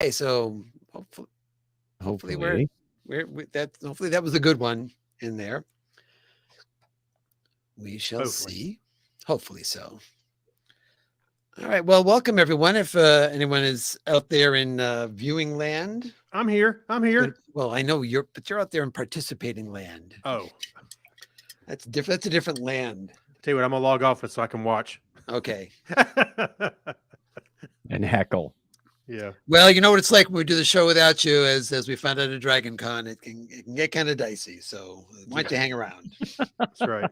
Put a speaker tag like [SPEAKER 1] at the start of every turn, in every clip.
[SPEAKER 1] Hey, so hopefully
[SPEAKER 2] Hopefully.
[SPEAKER 1] hopefully that was a good one in there. We shall
[SPEAKER 3] Hopefully.
[SPEAKER 1] see. Hopefully so. All right. Well, welcome everyone. If anyone is out there in viewing land,
[SPEAKER 3] I'm here.
[SPEAKER 1] well, I know but you're out there in participating land.
[SPEAKER 3] Oh,
[SPEAKER 1] That's different. That's a different land.
[SPEAKER 3] tell you what, I'm gonna log off so I can watch.
[SPEAKER 1] Okay.
[SPEAKER 2] And heckle.
[SPEAKER 3] Yeah.
[SPEAKER 1] Well, you know what it's like when we do the show without you, as we found out at Dragon Con, it can get kind of dicey. So why don't you hang around?
[SPEAKER 3] That's right.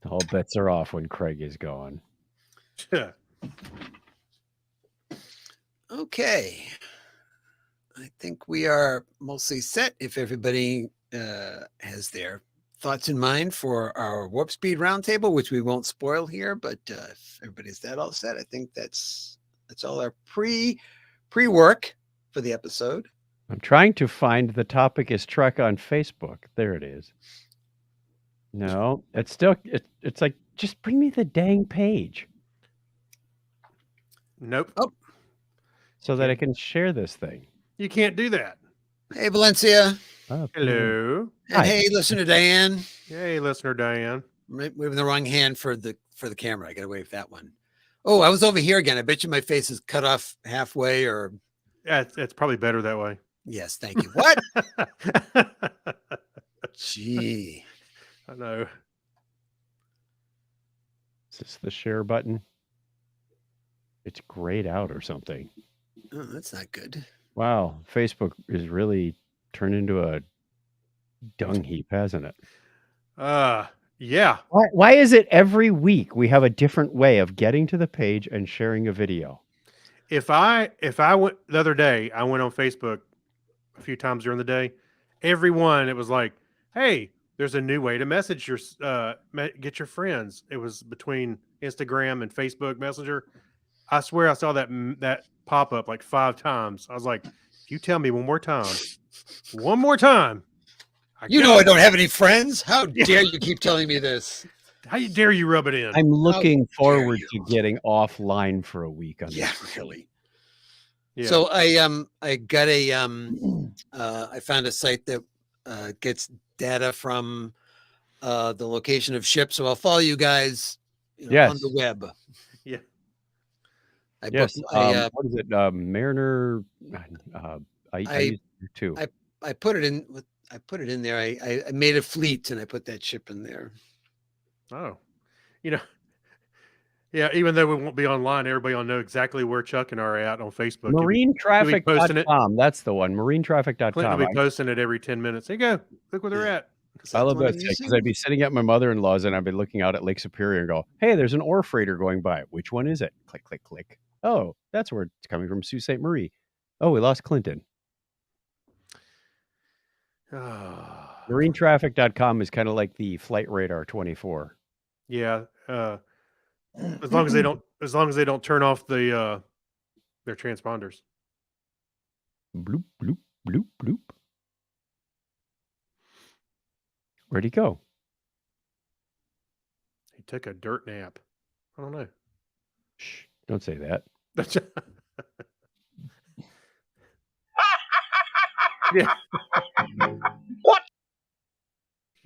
[SPEAKER 2] All bets are off when Craig is gone.
[SPEAKER 1] Okay. I think we are mostly set. If everybody has their thoughts in mind for our warp speed roundtable, which we won't spoil here, but if everybody's that all set, I think that's all our pre-work for the episode.
[SPEAKER 2] I'm trying to find the topic is Trek on Facebook. There it is. No, it's still it's like just bring me the dang page
[SPEAKER 3] Nope.
[SPEAKER 1] Oh,
[SPEAKER 2] so that I can share this thing.
[SPEAKER 3] You can't do that.
[SPEAKER 1] hey Valencia,
[SPEAKER 2] Oh,
[SPEAKER 3] Hello.
[SPEAKER 1] and
[SPEAKER 2] Hi.
[SPEAKER 1] hey listener Diane.
[SPEAKER 3] Hey, listener Diane.
[SPEAKER 1] Waving the wrong hand for the camera. I got to wave that one. Oh, I was over here again. I bet you my face is cut off halfway, or
[SPEAKER 3] Yeah, it's probably better that way.
[SPEAKER 1] yes, thank you. What? Gee.
[SPEAKER 3] I know.
[SPEAKER 2] Is this the share button? It's grayed out or something.
[SPEAKER 1] Oh, that's not good.
[SPEAKER 2] Wow, Facebook is really turned into a dung heap, hasn't it?
[SPEAKER 3] Yeah.
[SPEAKER 2] Why is it every week we have a different way of getting to the page and sharing a video?
[SPEAKER 3] If I went the other day, I went on Facebook a few times during the day. Everyone, it was like, hey, there's a new way to message your get your friends. It was between Instagram and Facebook Messenger. I swear I saw that pop up like 5 times. I was like, if you tell me one more time,
[SPEAKER 1] You know I don't have any friends. How dare you keep telling me this?
[SPEAKER 3] How dare you rub it in?
[SPEAKER 2] I'm looking
[SPEAKER 1] dare
[SPEAKER 2] forward
[SPEAKER 1] you.
[SPEAKER 2] to getting offline for a week on
[SPEAKER 1] Yeah,
[SPEAKER 2] this.
[SPEAKER 1] really.
[SPEAKER 3] Yeah.
[SPEAKER 1] So I got I found a site that gets data from the location of ships. So I'll follow you guys on
[SPEAKER 2] Yes.
[SPEAKER 1] the web.
[SPEAKER 3] Yeah.
[SPEAKER 2] Yes.
[SPEAKER 1] I
[SPEAKER 2] What is it? Mariner. I used it too.
[SPEAKER 1] I put it in. I put it in there. I made a fleet and I put that ship in there.
[SPEAKER 3] Oh, yeah. Even though we won't be online, everybody will know exactly where Chuck and I are at on Facebook.
[SPEAKER 2] Marinetraffic.com. That's the one.
[SPEAKER 3] Clinton
[SPEAKER 2] Marinetraffic.com.
[SPEAKER 3] will be posting it every 10 minutes. There you go. Look where they're at.
[SPEAKER 2] I love that because I'd be sitting at my mother-in-law's and I'd be looking out at Lake Superior and go, hey, there's an ore freighter going by. Which one is it? Click, click, click. Oh, that's where it's coming from, Sault Ste. Marie. Oh, we lost Clinton. Marinetraffic.com is kind of like the Flight Radar 24.
[SPEAKER 3] Yeah. As long as they don't turn off their transponders.
[SPEAKER 2] Bloop, bloop, bloop, bloop. Where'd he go?
[SPEAKER 3] He took a dirt nap. I don't know.
[SPEAKER 2] Shh, don't say that.
[SPEAKER 3] Yeah.
[SPEAKER 4] What?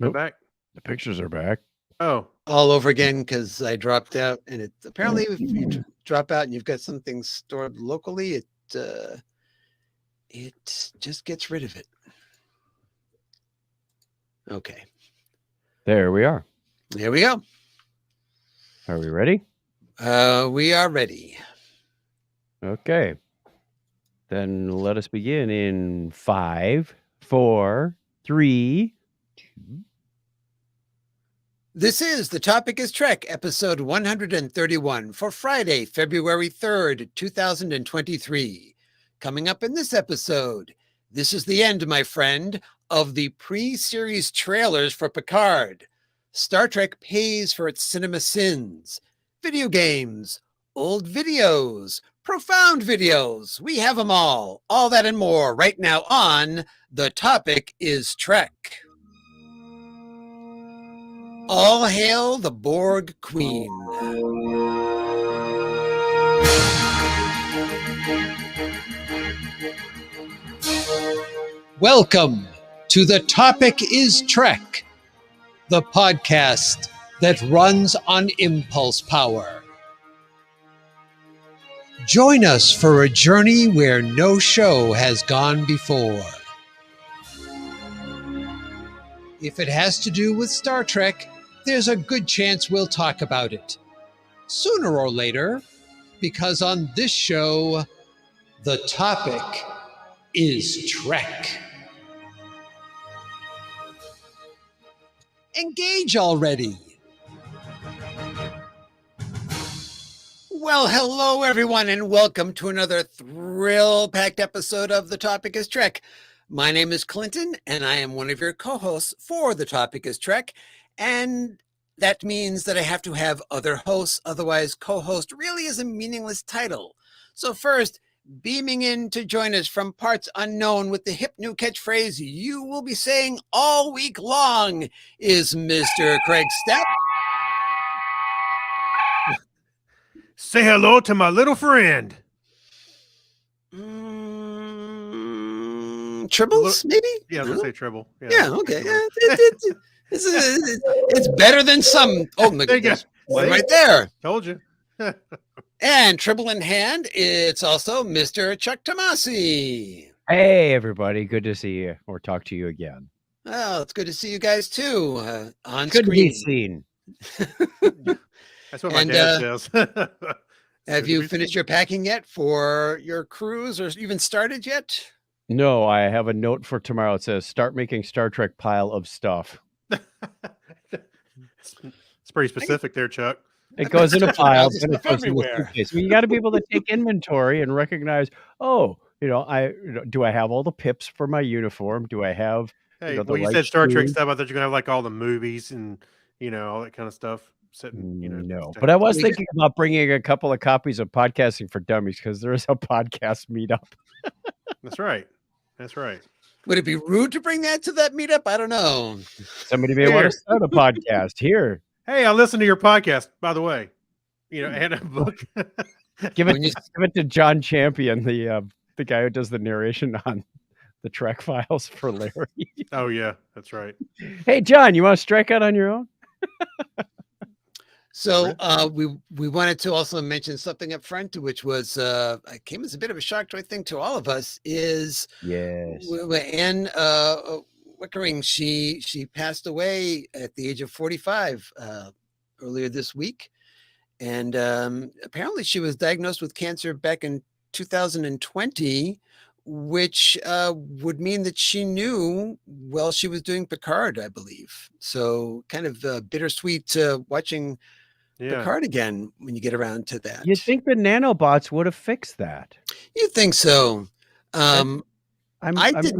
[SPEAKER 3] Nope. Back.
[SPEAKER 2] The pictures are back.
[SPEAKER 3] Oh.
[SPEAKER 1] All over again because I dropped out, and it apparently if you drop out and you've got something stored locally, it just gets rid of it. Okay.
[SPEAKER 2] There we are.
[SPEAKER 1] There we go.
[SPEAKER 2] Are we ready?
[SPEAKER 1] We are ready.
[SPEAKER 2] Okay. Then let us begin in 5, 4, 3, 2.
[SPEAKER 1] This is The Topic is Trek, episode 131 for Friday, February 3rd, 2023. Coming up in this episode, this is the end, my friend, of the pre-series trailers for Picard. Star Trek pays for its cinema sins. Video games, old videos, profound videos. We have them all. All that and more right now on The Topic is Trek. All hail the Borg Queen. Welcome to The Topic is Trek, the podcast that runs on impulse power. Join us for a journey where no show has gone before. If it has to do with Star Trek, there's a good chance we'll talk about it. Sooner or later, because on this show, the topic is Trek. Engage already. Well, hello, everyone, and welcome to another thrill-packed episode of The Topic is Trek. My name is Clinton, and I am one of your co-hosts for The Topic is Trek, and that means that I have to have other hosts, otherwise co-host really is a meaningless title. So first, beaming in to join us from parts unknown with the hip new catchphrase you will be saying all week long is Mr. Craig Stepp.
[SPEAKER 3] Say hello to my little friend.
[SPEAKER 1] Tribbles, maybe?
[SPEAKER 3] Yeah, I was going to say Tribble.
[SPEAKER 1] Yeah, okay. Yeah, it's better than some. Oh, my goodness. One right there.
[SPEAKER 3] Told you.
[SPEAKER 1] And Tribble in hand, it's also Mr. Chuck Tomasi.
[SPEAKER 2] Hey, everybody. Good to see you or talk to you again.
[SPEAKER 1] Oh, it's good to see you guys, too, on
[SPEAKER 2] Good
[SPEAKER 1] screen.
[SPEAKER 2] to be seen.
[SPEAKER 3] That's what my dad says.
[SPEAKER 1] Have you finished your packing yet for your cruise or even started yet?
[SPEAKER 2] No, I have a note for tomorrow. It says, start making Star Trek pile of stuff.
[SPEAKER 3] It's pretty specific there, Chuck.
[SPEAKER 2] It goes in a pile and it goes
[SPEAKER 1] everywhere.
[SPEAKER 2] in a suitcase. Well, you got to be able to take inventory and recognize, do I have all the pips for my uniform? Do I have
[SPEAKER 3] Hey,
[SPEAKER 2] the
[SPEAKER 3] when you
[SPEAKER 2] right
[SPEAKER 3] said Star Trek
[SPEAKER 2] shoes?
[SPEAKER 3] stuff, I thought you were going to have like all the movies and, all that kind of stuff. Sitting,
[SPEAKER 2] No, but I was thinking about bringing a couple of copies of Podcasting for Dummies because there is a podcast meetup.
[SPEAKER 3] That's right. That's right.
[SPEAKER 1] Would it be rude to bring that to that meetup? I don't know.
[SPEAKER 2] Somebody may want to start a podcast here.
[SPEAKER 3] Hey, I listened to your podcast, by the way. And a book.
[SPEAKER 2] Give it to John Champion, the guy who does the narration on the Trek Files for Larry.
[SPEAKER 3] Oh yeah, that's right.
[SPEAKER 2] Hey John, you want to strike out on your own?
[SPEAKER 1] So we wanted to also mention something up front, which was it came as a bit of a shock, I think, to all of us. Is Anne Wickering? She passed away at the age of 45 earlier this week, and apparently she was diagnosed with cancer back in 2020, which would mean that she knew while she was doing Picard, I believe. So kind of bittersweet watching Picard again when you get around to that.
[SPEAKER 2] You'd think the nanobots would have fixed that.
[SPEAKER 1] You think so?
[SPEAKER 2] I'm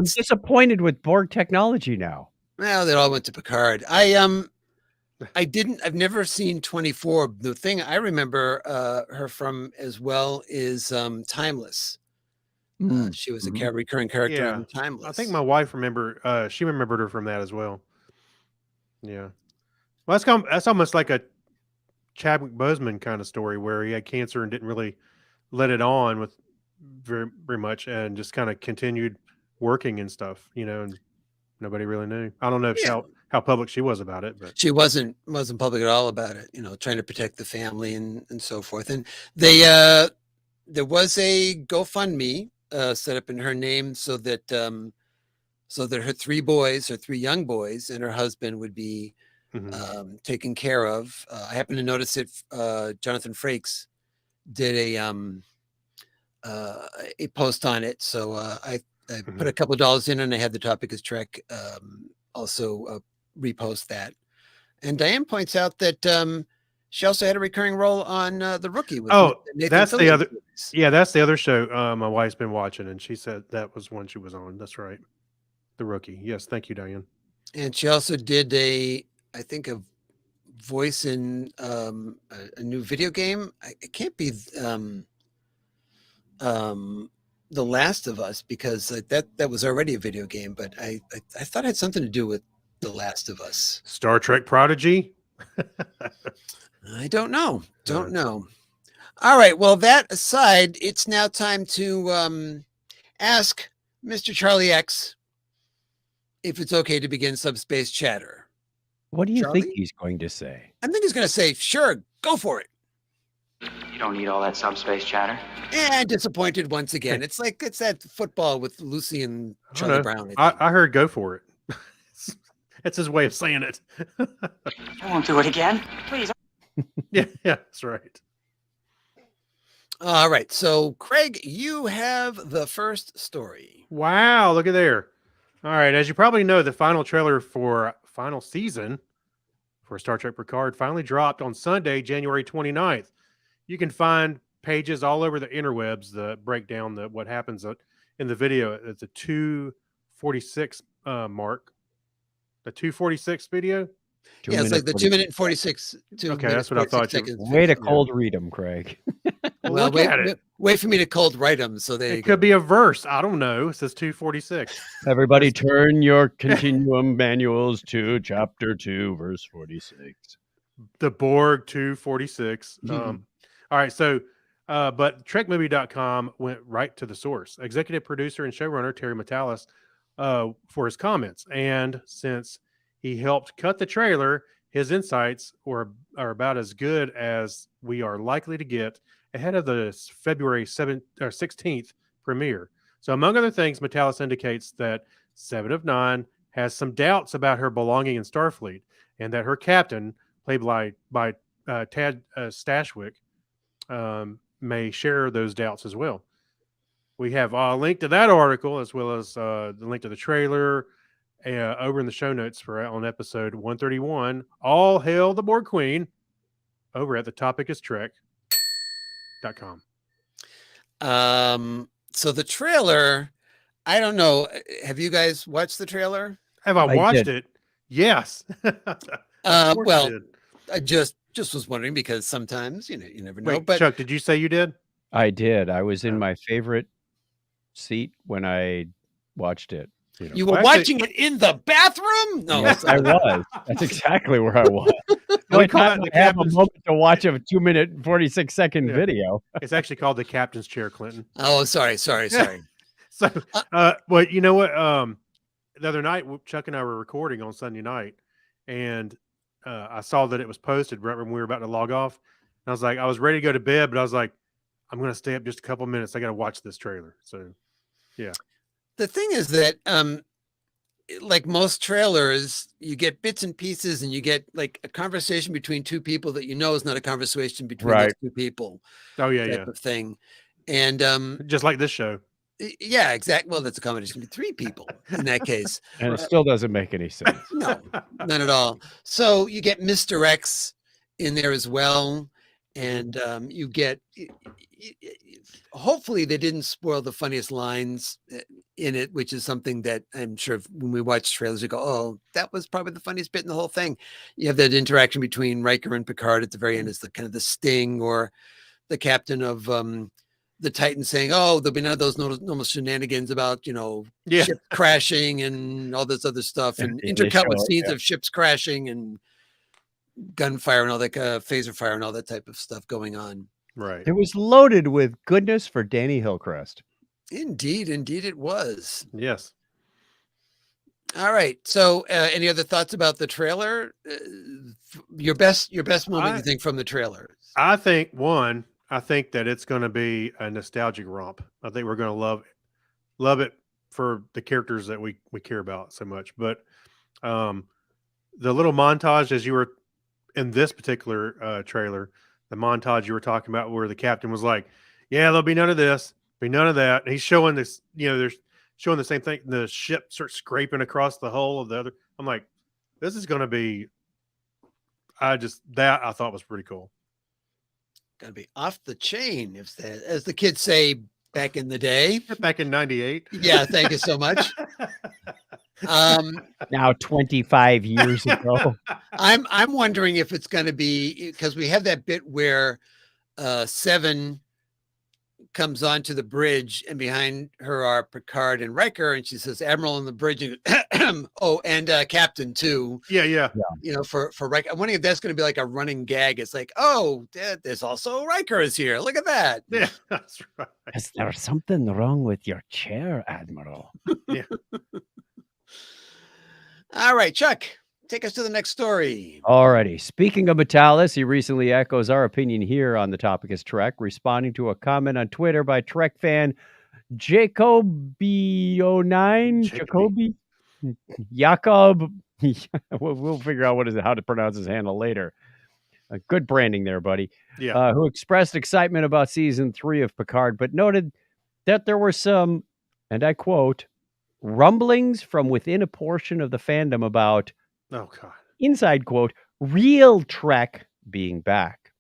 [SPEAKER 2] disappointed with Borg technology now.
[SPEAKER 1] Well, they all went to Picard. I've never seen 24. The thing I remember her from as well is Timeless. She was a recurring character in Timeless.
[SPEAKER 3] I think my wife she remembered her from that as well. Yeah. Well, that's almost like a Chadwick Boseman kind of story where he had cancer and didn't really let it on with very, very much and just kind of continued working and stuff, and nobody really knew. I don't know how public she was about it, but
[SPEAKER 1] she wasn't public at all about it, trying to protect the family and so forth. And they there was a GoFundMe set up in her name so that her three young boys and her husband would be taken care of. I happen to notice it. Jonathan Frakes did a post on it, so I put a couple of dollars in, and I had the Topic is Trek also repost that. And Diane points out that she also had a recurring role on The Rookie. With Nathan
[SPEAKER 3] that's
[SPEAKER 1] Fillion
[SPEAKER 3] the other.
[SPEAKER 1] series.
[SPEAKER 3] Yeah, that's the other show my wife's been watching, and she said that was one she was on. That's right, The Rookie. Yes, thank you, Diane.
[SPEAKER 1] And she also did a voice in a new video game. It can't be The Last of Us, because that was already a video game, but I thought it had something to do with The Last of Us.
[SPEAKER 3] Star Trek Prodigy.
[SPEAKER 1] I don't know. All right. Well, that aside, it's now time to ask Mr. Charlie X if it's okay to begin subspace chatter.
[SPEAKER 2] What do you think
[SPEAKER 1] Charlie?
[SPEAKER 2] he's going to say?
[SPEAKER 1] I think he's going to say, sure, go for it.
[SPEAKER 5] You don't need all that subspace chatter.
[SPEAKER 1] And disappointed once again. It's like it's that football with Lucy and
[SPEAKER 3] I don't
[SPEAKER 1] Charlie
[SPEAKER 3] know.
[SPEAKER 1] Brown.
[SPEAKER 3] I heard go for it. That's his way of saying it.
[SPEAKER 5] I won't do it again. Please.
[SPEAKER 3] Yeah, that's right.
[SPEAKER 1] All right. So, Craig, you have the first story.
[SPEAKER 3] Wow, look at there. All right, as you probably know, the final trailer for final season for Star Trek Picard finally dropped on Sunday, January 29th. You can find pages all over the interwebs that break down what happens in the video at the 2:46 mark. The 2:46 video?
[SPEAKER 1] Yeah, it's like the 2 minute and 46.
[SPEAKER 3] Okay, that's what I thought you-
[SPEAKER 1] Seconds.
[SPEAKER 2] Way to cold read him, Craig.
[SPEAKER 1] Well,
[SPEAKER 3] Look
[SPEAKER 1] wait,
[SPEAKER 3] at it.
[SPEAKER 1] wait for me to cold write them. So there you
[SPEAKER 3] It
[SPEAKER 1] go.
[SPEAKER 3] could be a verse. I don't know. It says 2:46.
[SPEAKER 2] Everybody turn your continuum manuals to chapter 2, verse 46.
[SPEAKER 3] The Borg 2:46.
[SPEAKER 1] Mhm.
[SPEAKER 3] All right, so but TrekMovie.com went right to the source. Executive producer and showrunner Terry Matalas for his comments, and since he helped cut the trailer, his insights are about as good as we are likely to get ahead of the February 7th or 16th premiere. So, among other things, Matalas indicates that 7 of 9 has some doubts about her belonging in Starfleet, and that her captain, played by Tad Stashwick, may share those doubts as well. We have a link to that article as well as the link to the trailer over in the show notes on episode 131. All hail the Borg Queen over at the topicustrek.com.
[SPEAKER 1] So the trailer, I don't know. Have you guys watched the trailer?
[SPEAKER 3] Have I watched
[SPEAKER 2] did.
[SPEAKER 3] it? Yes. Of course I
[SPEAKER 1] Well,
[SPEAKER 3] did.
[SPEAKER 1] I just was wondering because sometimes you never know.
[SPEAKER 3] Wait,
[SPEAKER 1] But
[SPEAKER 3] Chuck, did you say you did?
[SPEAKER 2] I did. I was in
[SPEAKER 3] Oh.
[SPEAKER 2] my favorite seat when I watched it.
[SPEAKER 1] you were
[SPEAKER 3] Well, actually-
[SPEAKER 1] watching it in the bathroom? No,
[SPEAKER 2] Yes, I was. That's exactly where I was.
[SPEAKER 3] We
[SPEAKER 2] Only
[SPEAKER 3] call
[SPEAKER 2] time
[SPEAKER 3] it the
[SPEAKER 2] I have a
[SPEAKER 3] captain's-
[SPEAKER 2] moment to watch a 2 minute and 46-second
[SPEAKER 3] Yeah.
[SPEAKER 2] video.
[SPEAKER 3] It's actually called the captain's chair, Clinton.
[SPEAKER 1] Oh, sorry.
[SPEAKER 3] So,
[SPEAKER 1] Uh,
[SPEAKER 3] well, you know what? The other night, Chuck and I were recording on Sunday night, and I saw that it was posted right when we were about to log off. And I was like, I was ready to go to bed, but I was like, I'm going to stay up just a couple minutes. I got to watch this trailer. So,
[SPEAKER 1] The thing is that, like most trailers, you get bits and pieces, and you get like a conversation between two people that is not a conversation between those
[SPEAKER 2] Right.
[SPEAKER 1] two people,
[SPEAKER 3] oh yeah,
[SPEAKER 1] type
[SPEAKER 3] yeah,
[SPEAKER 1] of thing. And
[SPEAKER 3] just like this show.
[SPEAKER 1] yeah, exactly. Well, that's a combination of 3 people in that case.
[SPEAKER 2] And it still doesn't make any sense.
[SPEAKER 1] No, not at all. So you get Mr. X in there as well, and you get. Hopefully, they didn't spoil the funniest lines in it, which is something that I'm sure when we watch trailers, we go, "Oh, that was probably the funniest bit in the whole thing." You have that interaction between Riker and Picard at the very end, is the kind of the sting, or the captain of the Titan saying, "Oh, there'll be none of those normal shenanigans about
[SPEAKER 3] Yeah,
[SPEAKER 1] ships crashing and all this other stuff," and
[SPEAKER 2] And they
[SPEAKER 1] intercut with
[SPEAKER 2] show it,
[SPEAKER 1] scenes
[SPEAKER 2] yeah.
[SPEAKER 1] of ships crashing and gunfire and all that phaser fire and all that type of stuff going on.
[SPEAKER 3] right.
[SPEAKER 2] It was loaded with goodness for Danny Hillcrest.
[SPEAKER 1] Indeed it was.
[SPEAKER 3] Yes.
[SPEAKER 1] All right. So, any other thoughts about the trailer? Your best moment, you think, from the trailer?
[SPEAKER 3] I think that it's going to be a nostalgic romp. I think we're going to love it for the characters that we care about so much. But the little montage, as you were in this particular trailer, the montage you were talking about where the captain was like, "Yeah, there'll be none of this, be none of that." And he's showing this, they're showing the same thing. The ship starts scraping across the hull of the other. I'm like, this is going to be. I thought was pretty cool.
[SPEAKER 1] Going to be off the chain, as the kids say back in the day.
[SPEAKER 3] Back in '98.
[SPEAKER 1] Yeah, thank you so much.
[SPEAKER 2] Now 25 years ago.
[SPEAKER 1] I'm wondering if it's going to be, because we have that bit where 7 comes onto the bridge, and behind her are Picard and Riker, and she says Admiral on the bridge, and oh, and Captain too.
[SPEAKER 3] Yeah.
[SPEAKER 1] You know, for Riker. I'm wondering if that's going to be like a running gag. It's like, oh, there's also Riker is here. Look at that.
[SPEAKER 3] Yeah, that's right.
[SPEAKER 2] Is there something wrong with your chair, Admiral?
[SPEAKER 1] All right, Chuck, take us to the next story.
[SPEAKER 2] Alrighty. Speaking of Metalis, he recently echoes our opinion here on the topic is Trek, responding to a comment on Twitter by Trek fan Jacoby09. Jacoby? Jacob. We'll figure out how to pronounce his handle later. Good branding there, buddy.
[SPEAKER 3] Yeah.
[SPEAKER 2] Who expressed excitement about season 3 of Picard, but noted that there were some, and I quote, rumblings from within a portion of the fandom about,
[SPEAKER 3] Oh God.
[SPEAKER 2] inside quote, real Trek being back.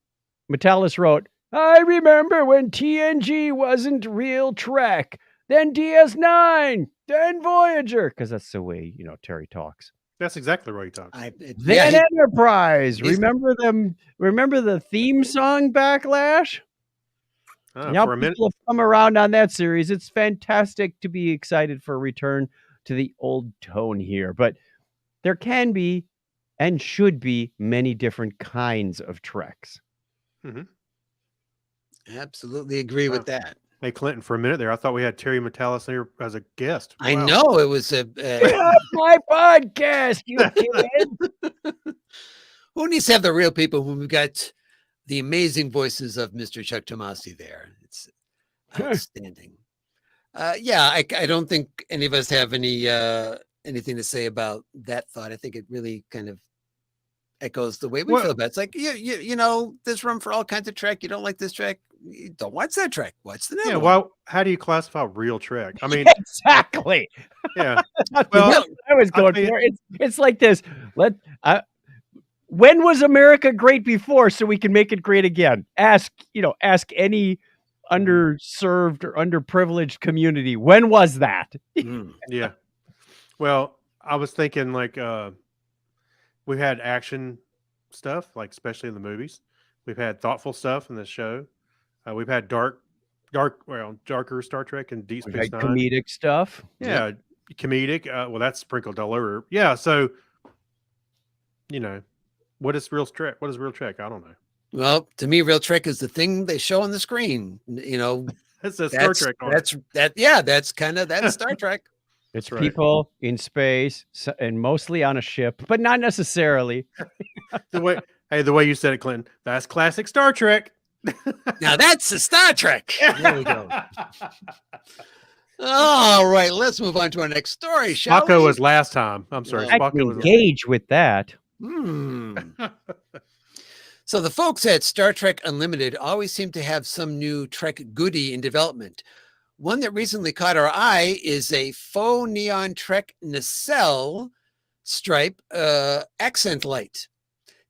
[SPEAKER 2] Metalis wrote, I remember when TNG wasn't real Trek, then DS9, then Voyager, because that's the way, Terry talks.
[SPEAKER 3] That's exactly right, Tom.
[SPEAKER 2] Then Enterprise. Remember them? Remember the theme song Backlash? Now
[SPEAKER 3] For a minute.
[SPEAKER 2] people have come around on that series. It's fantastic to be excited for a return to the old tone here, but there can be and should be many different kinds of Treks.
[SPEAKER 1] Absolutely agree with that.
[SPEAKER 3] Hey, Clinton, for a minute there, I thought we had Terry Metalis here as a guest.
[SPEAKER 1] I know it was a
[SPEAKER 2] my podcast, you kid.
[SPEAKER 1] Who needs to have the real people when we've got the amazing voices of Mr. Chuck Tomasi there? It's outstanding. I don't think any of us have anything to say about that thought. I think it really kind of echoes the way we feel about it. It's like you know, there's room for all kinds of Trek. You don't like this Trek, you don't watch that Trek. Watch the new one.
[SPEAKER 3] Well, how do you classify real Trek? I mean,
[SPEAKER 2] exactly.
[SPEAKER 3] Yeah.
[SPEAKER 2] Well, I was going for it's like this. When was America great before, so we can make it great again? Ask any underserved or underprivileged community. When was that?
[SPEAKER 3] Yeah. Well, I was thinking like we've had action stuff, like especially in the movies. We've had thoughtful stuff in the show. We've had darker Star Trek and Deep Space Nine.
[SPEAKER 2] Comedic stuff.
[SPEAKER 3] Yeah, comedic. Well, that's sprinkled all over. Yeah, so what is real Trek? What is real Trek? I don't know.
[SPEAKER 1] Well, to me, real Trek is the thing they show on the screen.
[SPEAKER 3] That's a Star Trek.
[SPEAKER 1] That's kind of that Star Trek.
[SPEAKER 2] It's people in space and mostly on a ship, but not necessarily.
[SPEAKER 3] the way you said it, Clinton. That's classic Star Trek.
[SPEAKER 1] Now that's a Star Trek. There we go. All right, let's move on to our next story.
[SPEAKER 3] Spocko was last time. I'm sorry.
[SPEAKER 2] I can engage with that.
[SPEAKER 1] So the folks at Star Trek Unlimited always seem to have some new Trek goodie in development. One that recently caught our eye is a faux neon Trek nacelle stripe accent light.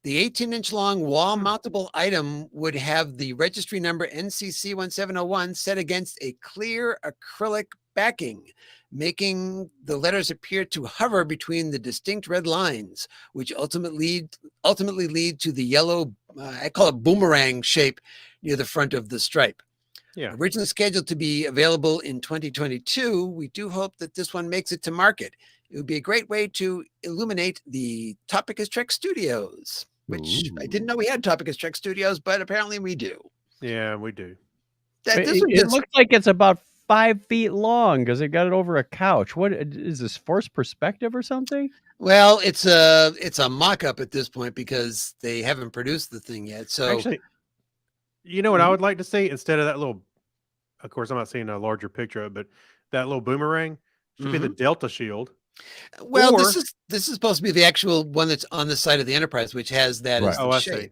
[SPEAKER 1] The 18-inch long wall-mountable item would have the registry number NCC 1701 set against a clear acrylic backing, making the letters appear to hover between the distinct red lines, which ultimately lead to the yellow, I call it boomerang shape near the front of the stripe.
[SPEAKER 3] Yeah.
[SPEAKER 1] Originally scheduled to be available in 2022, we do hope that this one makes it to market. It would be a great way to illuminate the Topicus Trek Studios, which I didn't know we had Topicus Trek Studios, but apparently we do.
[SPEAKER 3] Yeah, we do.
[SPEAKER 2] It looks like it's about 5 feet long because they got it over a couch. What is this, forced perspective or something?
[SPEAKER 1] Well, it's a mock-up at this point because they haven't produced the thing yet. So
[SPEAKER 3] actually, you know what I would like to see instead of that little, of course, I'm not seeing a larger picture of it, but that little boomerang should be the Delta shield.
[SPEAKER 1] Well, this is supposed to be the actual one that's on the side of the Enterprise, which has that as the shape.
[SPEAKER 3] I see.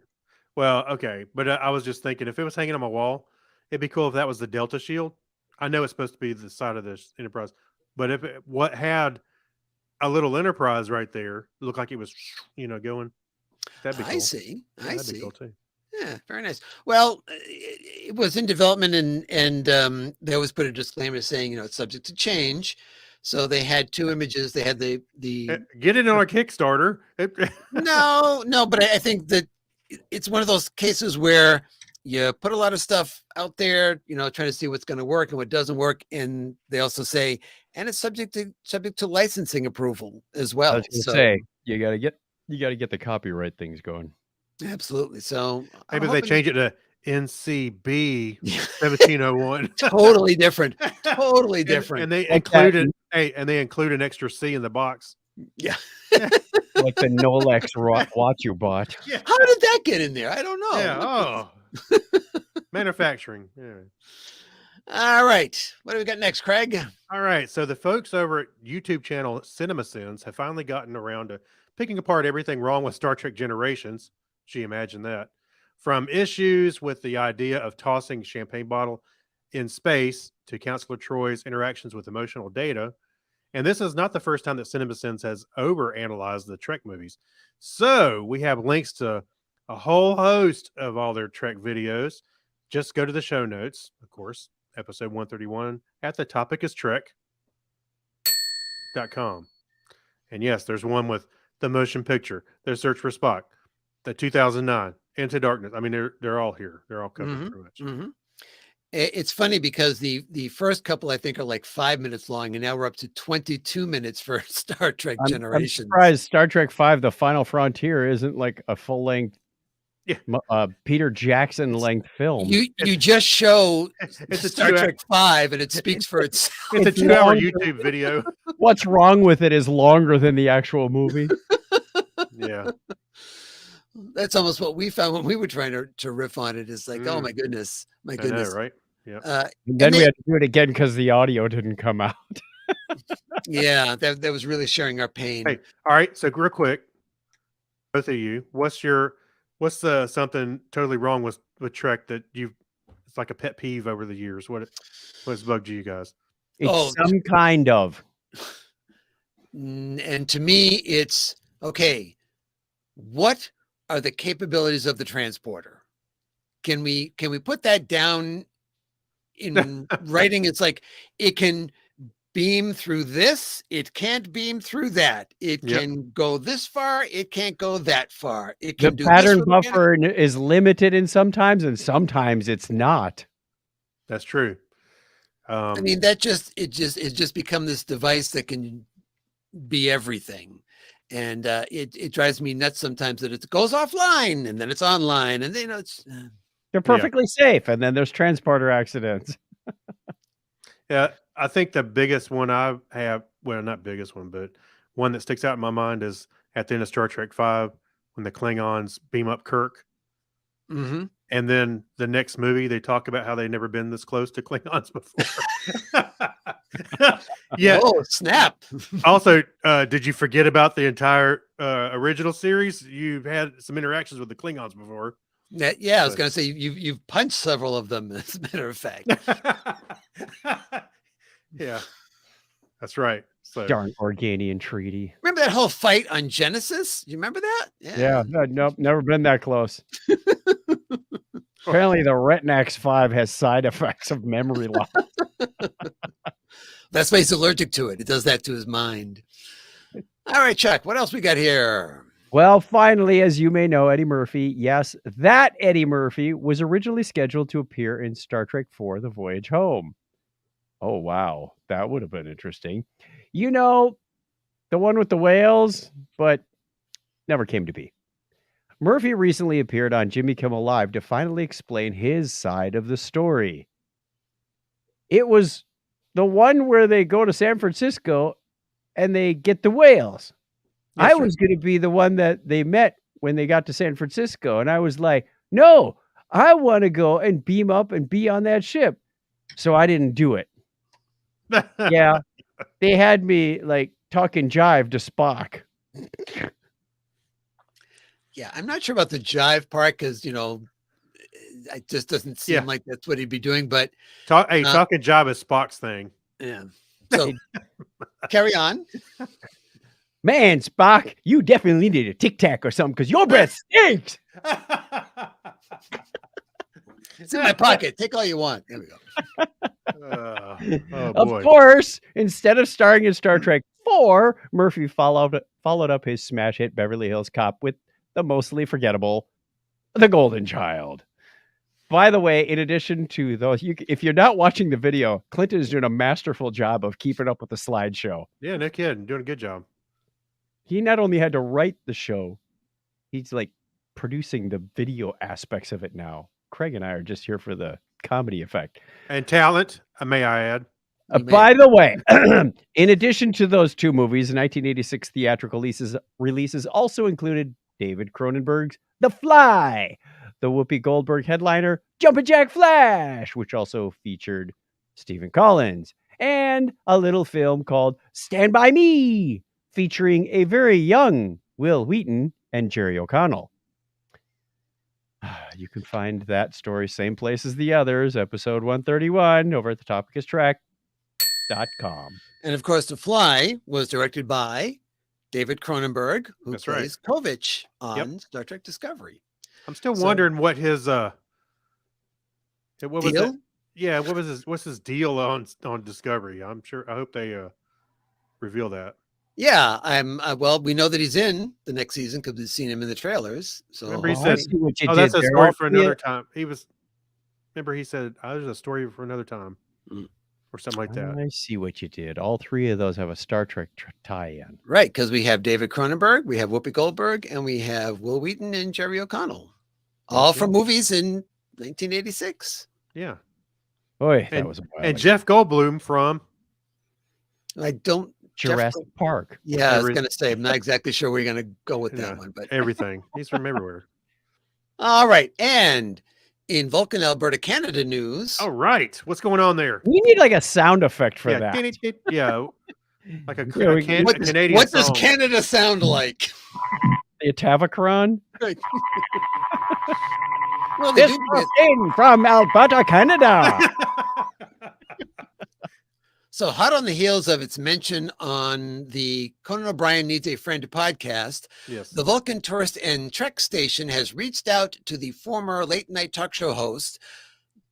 [SPEAKER 3] Well, okay, but I was just thinking if it was hanging on my wall, it'd be cool if that was the Delta shield. I know it's supposed to be the side of this Enterprise, but if what had a little Enterprise right there, it looked like it was, going. That'd be cool.
[SPEAKER 1] I see.
[SPEAKER 3] That'd be cool too.
[SPEAKER 1] Yeah, very nice. Well, it was in development, and they always put a disclaimer saying, it's subject to change. So they had 2 images. They had the
[SPEAKER 3] get it on a Kickstarter.
[SPEAKER 1] no, but I think that it's one of those cases where you put a lot of stuff out there, trying to see what's going to work and what doesn't work. And they also say, and it's subject to licensing approval as
[SPEAKER 2] I
[SPEAKER 1] well.
[SPEAKER 2] was going to
[SPEAKER 1] So
[SPEAKER 2] say, you got to get the copyright things going.
[SPEAKER 1] absolutely. So I'm
[SPEAKER 3] Maybe they
[SPEAKER 1] hoping-
[SPEAKER 3] change it to NCB 1701.
[SPEAKER 1] totally different. Totally different.
[SPEAKER 3] And they
[SPEAKER 2] Like
[SPEAKER 3] included they include an extra C in the box.
[SPEAKER 1] Yeah.
[SPEAKER 2] Like the Nolex watch you bought.
[SPEAKER 3] Yeah.
[SPEAKER 1] How did that get in there? I don't know.
[SPEAKER 3] Yeah. Oh. Manufacturing. Yeah.
[SPEAKER 1] All right. What do we got next, Craig?
[SPEAKER 3] All right. So the folks over at YouTube channel CinemaSins have finally gotten around to picking apart everything wrong with Star Trek Generations. Gee, imagine that. From issues with the idea of tossing champagne bottle in space to Counselor Troy's interactions with emotional data. And this is not the first time that CinemaSins has overanalyzed the Trek movies. So we have links to a whole host of all their Trek videos. Just go to the show notes, of course, episode 131 at the topic is Trek.com. And yes, there's one with the motion picture, their search for Spock, the 2009 Into Darkness. I mean, they're all here. They're all covered pretty much.
[SPEAKER 1] Mm-hmm. It's funny because the first couple I think are like 5 minutes long, and now we're up to 22 minutes for Star Trek
[SPEAKER 2] I'm
[SPEAKER 1] Generations.
[SPEAKER 2] surprised Star Trek V: The Final Frontier isn't like a full length, Peter Jackson length film.
[SPEAKER 1] You just show
[SPEAKER 3] It's a
[SPEAKER 1] Star Trek 5, and it speaks for itself.
[SPEAKER 3] It's a
[SPEAKER 2] It's
[SPEAKER 3] 2-hour
[SPEAKER 2] longer.
[SPEAKER 3] YouTube video.
[SPEAKER 2] What's wrong with it is longer than the actual movie.
[SPEAKER 3] Yeah.
[SPEAKER 1] That's almost what we found when we were trying to riff on it. Is like, oh my goodness,
[SPEAKER 3] I know, right? Yeah.
[SPEAKER 2] And then we had to do it again because the audio didn't come out.
[SPEAKER 1] Yeah, that was really sharing our pain.
[SPEAKER 3] Hey, all right. So real quick, both of you, what's the something totally wrong with Trek that it's like a pet peeve over the years? What's bugged you guys?
[SPEAKER 2] It's some kind of.
[SPEAKER 1] And to me, it's okay. What are the capabilities of the transporter? Can we put that down in writing? It's like it can beam through this, it can't beam through that. It can go this far, it can't go that far. It can
[SPEAKER 2] The
[SPEAKER 1] do
[SPEAKER 2] pattern
[SPEAKER 1] this
[SPEAKER 2] buffer is limited and sometimes it's not.
[SPEAKER 3] That's true.
[SPEAKER 1] I mean, it's just become this device that can be everything. And it drives me nuts sometimes that it goes offline and then it's online, and it's
[SPEAKER 2] they're perfectly safe, and then there's transporter accidents.
[SPEAKER 3] Yeah, I think the biggest one I have, well, not biggest one, but one that sticks out in my mind is at the end of Star Trek V when the Klingons beam up Kirk.
[SPEAKER 1] Mm-hmm.
[SPEAKER 3] And then the next movie, they talk about how they've never been this close to Klingons before. Yeah.
[SPEAKER 1] Oh, snap.
[SPEAKER 3] Also, did you forget about the entire original series? You've had some interactions with the Klingons before.
[SPEAKER 1] Yeah, I was going to say you've punched several of them, as a matter of fact.
[SPEAKER 3] Yeah, that's right. So
[SPEAKER 2] Darn Organian treaty.
[SPEAKER 1] Remember that whole fight on Genesis? You remember that?
[SPEAKER 2] Yeah, nope, never been that close. Apparently, the Retinax 5 has side effects of memory loss.
[SPEAKER 1] That's why he's allergic to it. It does that to his mind. All right, Chuck, what else we got here?
[SPEAKER 2] Well, finally, as you may know, Eddie Murphy, yes, that Eddie Murphy was originally scheduled to appear in Star Trek IV: The Voyage Home. Oh, wow. That would have been interesting. You know, the one with the whales, but never came to be. Murphy recently appeared on Jimmy Kimmel Live to finally explain his side of the story. It was the one where they go to San Francisco and they get the whales.
[SPEAKER 3] Yes,
[SPEAKER 2] I was going to be the one that they met when they got to San Francisco. And I was like, no, I want to go and beam up and be on that ship. So I didn't do it. Yeah. They had me like talking jive to Spock.
[SPEAKER 1] Yeah, I'm not sure about the jive part because, it just doesn't seem like that's what he'd be doing. But
[SPEAKER 3] talking jive is Spock's thing.
[SPEAKER 1] Yeah. So carry on.
[SPEAKER 2] Man, Spock, you definitely needed a Tic Tac or something because your breath stinks.
[SPEAKER 1] It's in my pocket. Take all you want. There we go.
[SPEAKER 2] Of course, instead of starring in Star Trek IV, Murphy followed up his smash hit Beverly Hills Cop with the mostly forgettable The Golden Child. By the way, in addition to those, if you're not watching the video, Clinton is doing a masterful job of keeping up with the slideshow.
[SPEAKER 3] Yeah, no kidding. Doing a good job.
[SPEAKER 2] He not only had to write the show, he's like producing the video aspects of it now. Craig and I are just here for the comedy effect.
[SPEAKER 3] And talent, may I add.
[SPEAKER 2] By the way, in addition to those two movies, the 1986 theatrical releases also included David Cronenberg's The Fly, the Whoopi Goldberg headliner Jumpin' Jack Flash, which also featured Stephen Collins, and a little film called Stand By Me, featuring a very young Will Wheaton and Jerry O'Connell. You can find that story same place as the others, episode 131, over at thetopicstrek.com.
[SPEAKER 1] And of course, The Fly was directed by David Cronenberg, who
[SPEAKER 3] That's right.
[SPEAKER 1] plays Kovich on Star Trek Discovery.
[SPEAKER 3] I'm still wondering what his what was
[SPEAKER 1] Deal?
[SPEAKER 3] that? Yeah, what's his deal on Discovery? I hope they reveal that.
[SPEAKER 1] Yeah, well, we know that he's in the next season because we've seen him in the trailers. So
[SPEAKER 3] Remember he said, that's a story for another time. He said, there's a story for another time. Or something like that.
[SPEAKER 2] I see what you did. All three of those have a Star Trek tie-in.
[SPEAKER 1] Right, because we have David Cronenberg, we have Whoopi Goldberg, and we have Will Wheaton and Jerry O'Connell. All from movies in 1986.
[SPEAKER 3] Yeah.
[SPEAKER 2] Boy, that was a while
[SPEAKER 3] and
[SPEAKER 2] ago.
[SPEAKER 3] Jeff Goldblum from
[SPEAKER 2] Jurassic Park.
[SPEAKER 1] Yeah, I was going to say, I'm not exactly sure where you're going to go with that one, but
[SPEAKER 3] everything. He's from everywhere.
[SPEAKER 1] All right, and in Vulcan, Alberta, Canada news.
[SPEAKER 3] All right, what's going on there?
[SPEAKER 2] We need like a sound effect for that.
[SPEAKER 3] Yeah, like a Canadian.
[SPEAKER 1] What does Canada sound like?
[SPEAKER 2] The Tavacron.
[SPEAKER 1] Right. Well,
[SPEAKER 2] this is in from Alberta, Canada.
[SPEAKER 1] So hot on the heels of its mention on the Conan O'Brien Needs a Friend podcast,
[SPEAKER 3] yes,
[SPEAKER 1] the Vulcan Tourist and Trek station has reached out to the former late night talk show host.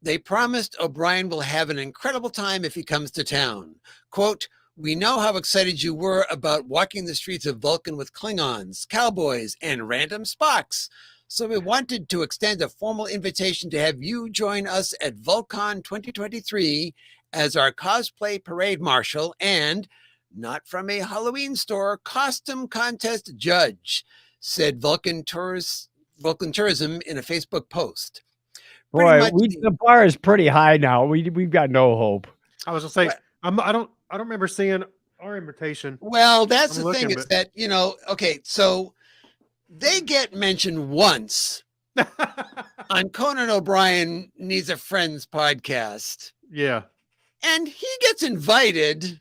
[SPEAKER 1] They promised O'Brien will have an incredible time if he comes to town. Quote, "We know how excited you were about walking the streets of Vulcan with Klingons, cowboys, and random Spocks. So we wanted to extend a formal invitation to have you join us at Vulcan 2023 as our cosplay parade marshal and, not from a Halloween store, costume contest judge," said Vulcan Tourism in a Facebook post.
[SPEAKER 2] Boy, the bar is pretty high now. We've got no hope.
[SPEAKER 3] I was gonna say, I don't remember seeing our invitation.
[SPEAKER 1] Well, that's the thing, is that, okay, so they get mentioned once on Conan O'Brien Needs a Friends podcast.
[SPEAKER 3] Yeah.
[SPEAKER 1] And he gets invited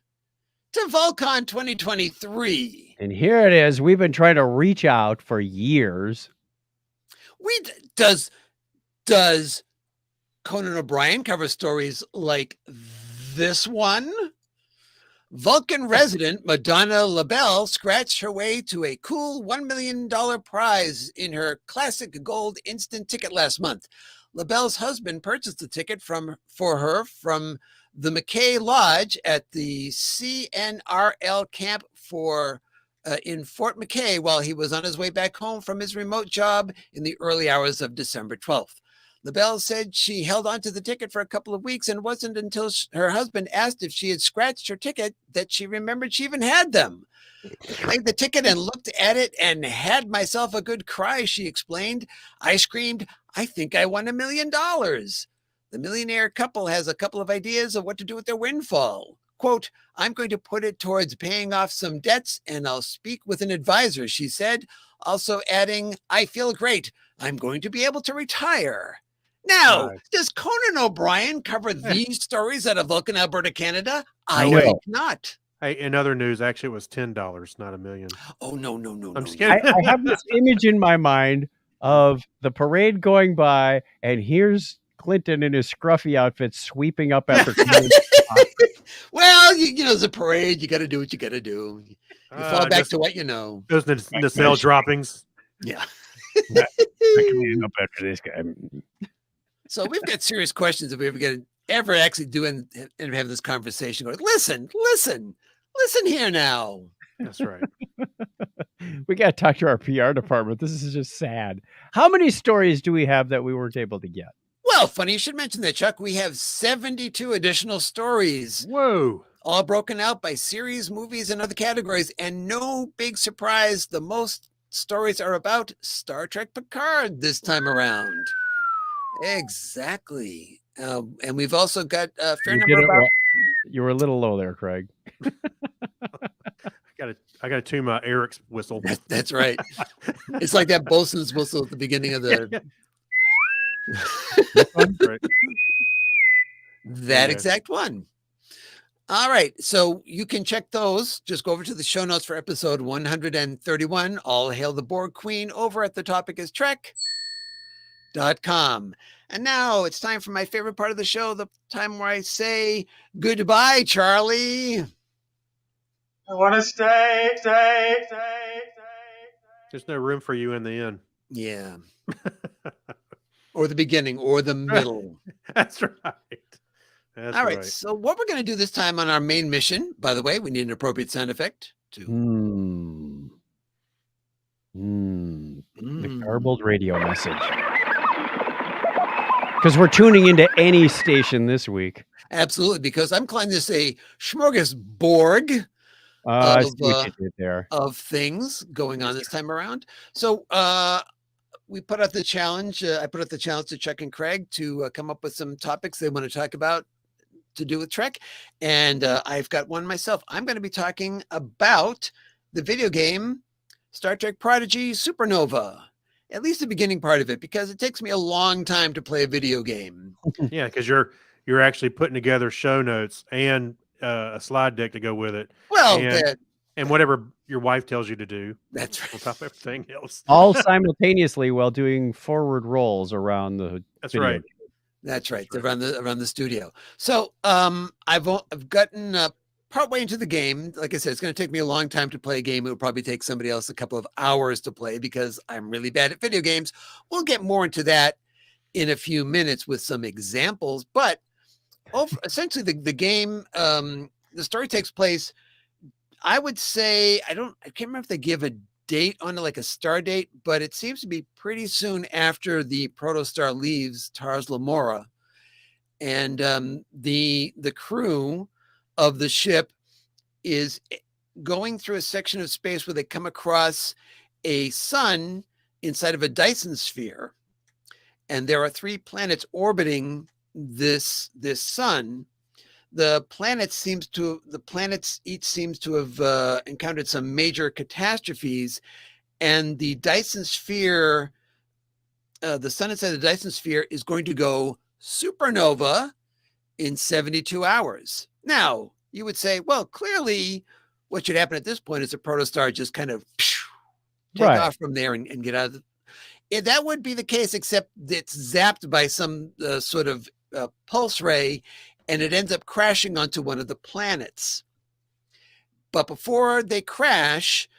[SPEAKER 1] to Vulcan 2023.
[SPEAKER 2] And here it is. We've been trying to reach out for years.
[SPEAKER 1] Does Conan O'Brien cover stories like this one? Vulcan resident Madonna LaBelle scratched her way to a cool $1 million prize in her classic gold instant ticket last month. LaBelle's husband purchased the ticket for her from the McKay Lodge at the CNRL camp in Fort McKay while he was on his way back home from his remote job in the early hours of December 12th. LaBelle said she held on to the ticket for a couple of weeks, and it wasn't until her husband asked if she had scratched her ticket that she remembered she even had them. "I played the ticket and looked at it and had myself a good cry," she explained. "I screamed, I think I won $1 million. The millionaire couple has a couple of ideas of what to do with their windfall. Quote, "I'm going to put it towards paying off some debts, and I'll speak with an advisor," she said, also adding, "I feel great. I'm going to be able to retire." Now, does Conan O'Brien cover these stories out of Vulcan, Alberta, Canada? I think not.
[SPEAKER 3] Hey, in other news, actually, it was $10, not $1 million.
[SPEAKER 1] Oh, no.
[SPEAKER 3] I'm just kidding.
[SPEAKER 2] I have this image in my mind of the parade going by, and here's Clinton in his scruffy outfit sweeping up after.
[SPEAKER 1] Well, it's a parade. You got to do what you got to do. You fall back to what you know.
[SPEAKER 3] Those nacelle droppings.
[SPEAKER 1] Yeah.
[SPEAKER 2] Up after this guy.
[SPEAKER 1] So we've got serious questions if we ever actually do and have this conversation. Going, listen here now.
[SPEAKER 3] That's right.
[SPEAKER 2] We got to talk to our PR department. This is just sad. How many stories do we have that we weren't able to get?
[SPEAKER 1] Well, funny you should mention that, Chuck. We have 72 additional stories,
[SPEAKER 3] Whoa.
[SPEAKER 1] all broken out by series, movies, and other categories. And no big surprise, the most stories are about Star Trek Picard this time around. Exactly. And we've also got a fair
[SPEAKER 2] You
[SPEAKER 1] number
[SPEAKER 2] did it
[SPEAKER 1] about.
[SPEAKER 2] well. You were a little low there, Craig.
[SPEAKER 3] I got to tune my Eric's whistle.
[SPEAKER 1] That's right. It's like that bosun's whistle at the beginning of the.
[SPEAKER 3] Right.
[SPEAKER 1] That
[SPEAKER 3] Yeah.
[SPEAKER 1] exact one. All right. So you can check those. Just go over to the show notes for episode 131. All hail the Borg Queen over at the topic is Trek.com. And now it's time for my favorite part of the show, the time where I say goodbye, Charlie.
[SPEAKER 4] I want to stay.
[SPEAKER 3] There's no room for you in the end.
[SPEAKER 1] Yeah. Or the beginning or the middle.
[SPEAKER 3] That's right. That's
[SPEAKER 1] All right.
[SPEAKER 3] right.
[SPEAKER 1] So what we're going to do this time on our main mission, by the way, we need an appropriate sound effect to
[SPEAKER 2] The garbled radio message. Because we're tuning into any station this week.
[SPEAKER 1] Absolutely, because I'm calling this a smorgasbord
[SPEAKER 2] I see what you did there.
[SPEAKER 1] of things going on this time around. So we put out the challenge. I put out the challenge to Chuck and Craig to come up with some topics they want to talk about to do with Trek. And I've got one myself. I'm going to be talking about the video game Star Trek Prodigy Supernova, at least the beginning part of it, because it takes me a long time to play a video game.
[SPEAKER 3] Yeah, because you're actually putting together show notes and a slide deck to go with it.
[SPEAKER 1] Well,
[SPEAKER 3] And whatever your wife tells you to do
[SPEAKER 1] that's
[SPEAKER 3] on
[SPEAKER 1] right.
[SPEAKER 3] top of everything else.
[SPEAKER 2] All simultaneously while doing forward rolls around the
[SPEAKER 3] That's
[SPEAKER 2] video
[SPEAKER 3] right.
[SPEAKER 2] game.
[SPEAKER 1] That's right.
[SPEAKER 3] That's right.
[SPEAKER 1] Around the studio. So I've gotten partway into the game. Like I said, it's going to take me a long time to play a game. It would probably take somebody else a couple of hours to play because I'm really bad at video games. We'll get more into that in a few minutes with some examples. But essentially, the game, the story takes place. I would say I can't remember if they give a date on it, like a star date, but it seems to be pretty soon after the protostar leaves Tars Lamora, and the crew of the ship is going through a section of space where they come across a sun inside of a Dyson sphere, and there are 3 planets orbiting this sun. The planets each seems to have encountered some major catastrophes, and the Dyson sphere, the sun inside the Dyson sphere is going to go supernova in 72 hours. Now, you would say, well, clearly what should happen at this point is a protostar just kind of take off from there and get out of that would be the case, except it's zapped by some sort of pulse ray, and it ends up crashing onto one of the planets. But before they crash,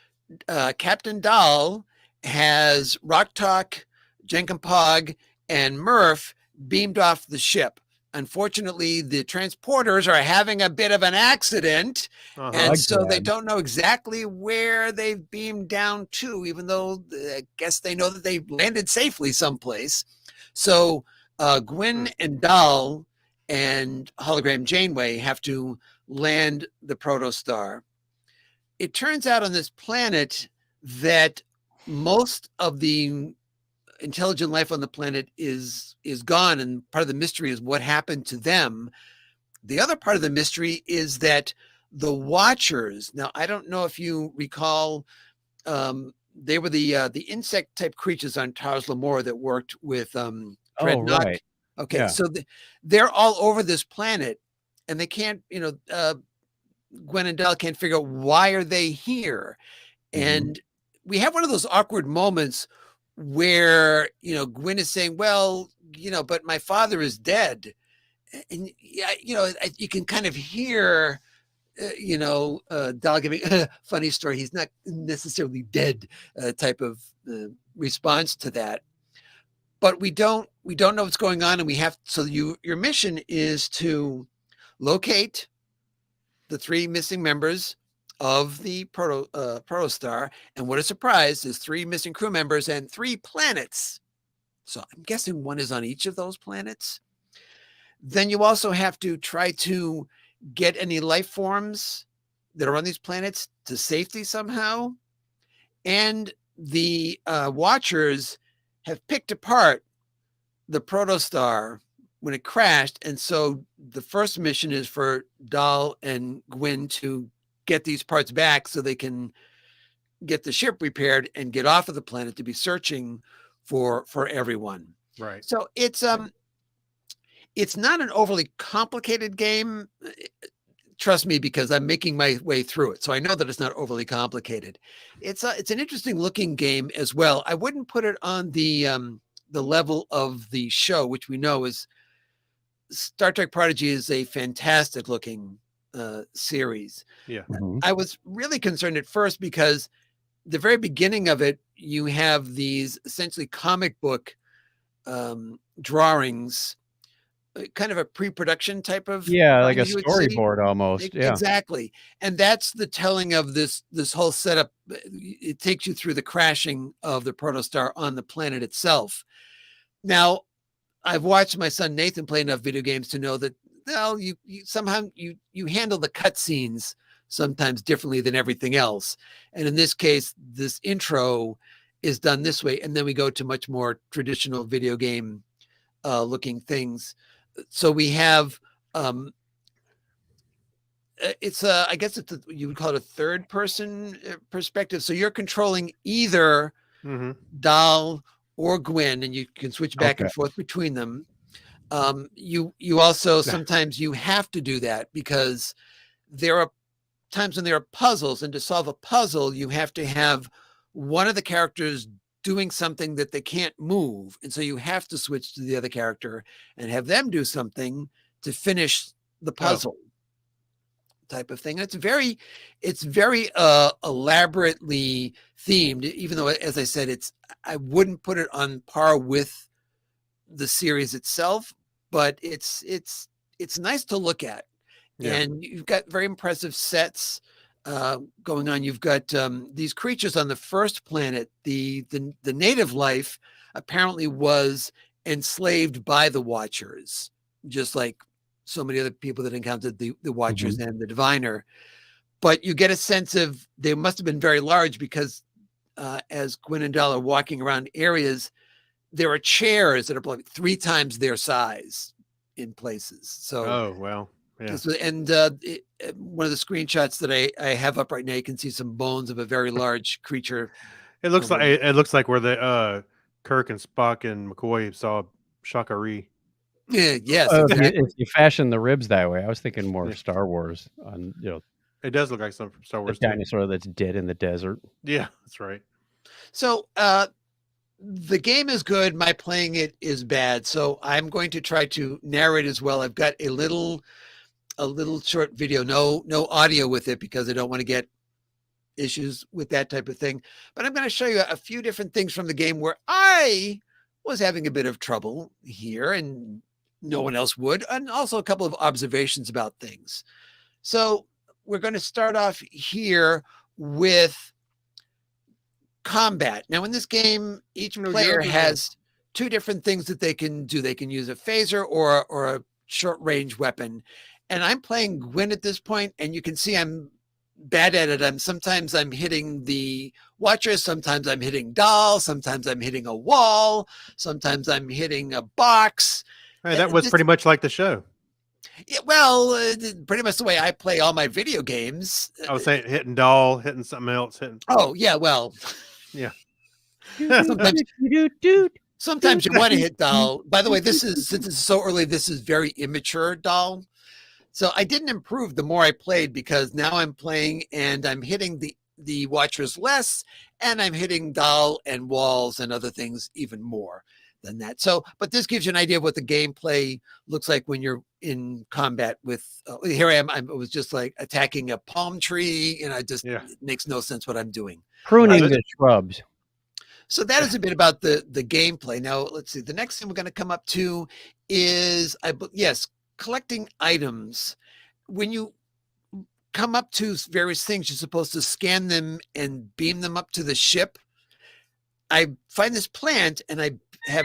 [SPEAKER 1] Captain Dahl has Rocktalk, Jenkinpog, and Murph beamed off the ship. Unfortunately, the transporters are having a bit of an accident, and so they don't know exactly where they've beamed down to, even though I guess they know that they landed safely someplace. So Gwyn and Dahl and Hologram Janeway have to land the protostar. It turns out on this planet that most of the intelligent life on the planet is gone, and part of the mystery is what happened to them. The other part of the mystery is that the Watchers, now I don't know if you recall, they were the insect type creatures on Tars Lamora that worked with Dreadnought.
[SPEAKER 2] Right.
[SPEAKER 1] Okay,
[SPEAKER 2] Yeah.
[SPEAKER 1] so they're all over this planet, and they can't, Gwen and Dahl can't figure out why are they here. And we have one of those awkward moments where, Gwen is saying, well, but my father is dead. And, you can kind of hear, Dahl giving a funny story. He's not necessarily dead type of response to that. But we don't know what's going on. And your mission is to locate the 3 missing members of the protostar, and what a surprise, there's 3 missing crew members and 3 planets So I'm guessing one is on each of those planets. Then you also have to try to get any life forms that are on these planets to safety somehow. And the Watchers have picked apart the protostar when it crashed. And so the first mission is for Dahl and Gwyn to get these parts back so they can get the ship repaired and get off of the planet to be searching for everyone.
[SPEAKER 3] Right.
[SPEAKER 1] So it's not an overly complicated game. Trust me, because I'm making my way through it. So I know that it's not overly complicated. It's an interesting looking game as well. I wouldn't put it on the level of the show, which we know is Star Trek Prodigy is a fantastic looking series.
[SPEAKER 3] Yeah.
[SPEAKER 2] Mhm.
[SPEAKER 1] I was really concerned at first because the very beginning of it, you have these essentially comic book drawings, kind of a pre-production type of
[SPEAKER 2] Yeah, like a
[SPEAKER 1] drawing you would see.
[SPEAKER 2] storyboard almost. Yeah.
[SPEAKER 1] Exactly. And that's the telling of this whole setup. It takes you through the crashing of the protostar on the planet itself. Now, I've watched my son Nathan play enough video games to know that, well, you somehow you handle the cutscenes sometimes differently than everything else. And in this case, this intro is done this way, and then we go to much more traditional video game looking things. So we have it's I guess you would call it a third person perspective. So you're controlling either
[SPEAKER 3] Mm-hmm.
[SPEAKER 1] Dahl or Gwyn, and you can switch back and
[SPEAKER 2] Okay.
[SPEAKER 1] forth between them. You also sometimes you have to do that because there are times when there are puzzles, and to solve a puzzle, you have to have one of the characters doing something that they can't move, and so you have to switch to the other character and have them do something to finish the puzzle. Type of thing. And it's very elaborately themed, even though, as I said, I wouldn't put it on par with the series itself, but it's nice to look at.
[SPEAKER 3] Yeah.
[SPEAKER 1] And you've got very impressive sets going on. You've got these creatures on the first planet. The native life apparently was enslaved by the Watchers, just like so many other people that encountered the Watchers and the Diviner. But you get a sense of they must have been very large because as Gwyn and Dahl are walking around areas, there are chairs that are like 3 times their size in places. So,
[SPEAKER 3] Oh, well, yeah.
[SPEAKER 1] and one of the screenshots that I have up right now, you can see some bones of a very large creature.
[SPEAKER 3] It looks like where the Kirk and Spock and McCoy saw Shakari.
[SPEAKER 1] Yeah, yes,
[SPEAKER 2] If
[SPEAKER 1] exactly.
[SPEAKER 2] you fashion the ribs that way, I was thinking more Star Wars on
[SPEAKER 3] It does look like something from Star
[SPEAKER 2] the
[SPEAKER 3] Wars. too.
[SPEAKER 2] dinosaur that's dead in the desert.
[SPEAKER 3] Yeah, that's right.
[SPEAKER 1] So the game is good. My playing it is bad. So I'm going to try to narrate as well. I've got a little short video, no audio with it because I don't want to get issues with that type of thing. But I'm going to show you a few different things from the game where I was having a bit of trouble here and no one else would, and also a couple of observations about things. So we're going to start off here with combat. Now in this game, each player has 2 different things that they can do. They can use a phaser or a short range weapon. And I'm playing Gwyn at this point, and you can see I'm bad at it. Sometimes I'm hitting the Watcher, sometimes I'm hitting Dahl, sometimes I'm hitting a wall, sometimes I'm hitting a box.
[SPEAKER 3] Hey, that was pretty much like the show.
[SPEAKER 1] Yeah, well, pretty much the way I play all my video games.
[SPEAKER 3] I was saying hitting Dahl, hitting something else, hitting.
[SPEAKER 1] Oh yeah, well,
[SPEAKER 3] Yeah.
[SPEAKER 1] sometimes you want to hit Dahl. By the way, since it's so early, this is very immature Dahl. So I didn't improve the more I played because now I'm playing and I'm hitting the Watchers less, and I'm hitting Dahl and walls and other things even more than that. So, but this gives you an idea of what the gameplay looks like when you're in combat with, here I am. I was just like attacking a palm tree, and it makes no sense what I'm doing.
[SPEAKER 2] Pruning the shrubs.
[SPEAKER 1] So that is a bit about the gameplay. Now, let's see. The next thing we're going to come up to is, collecting items. When you come up to various things, you're supposed to scan them and beam them up to the ship. I find this plant, and I have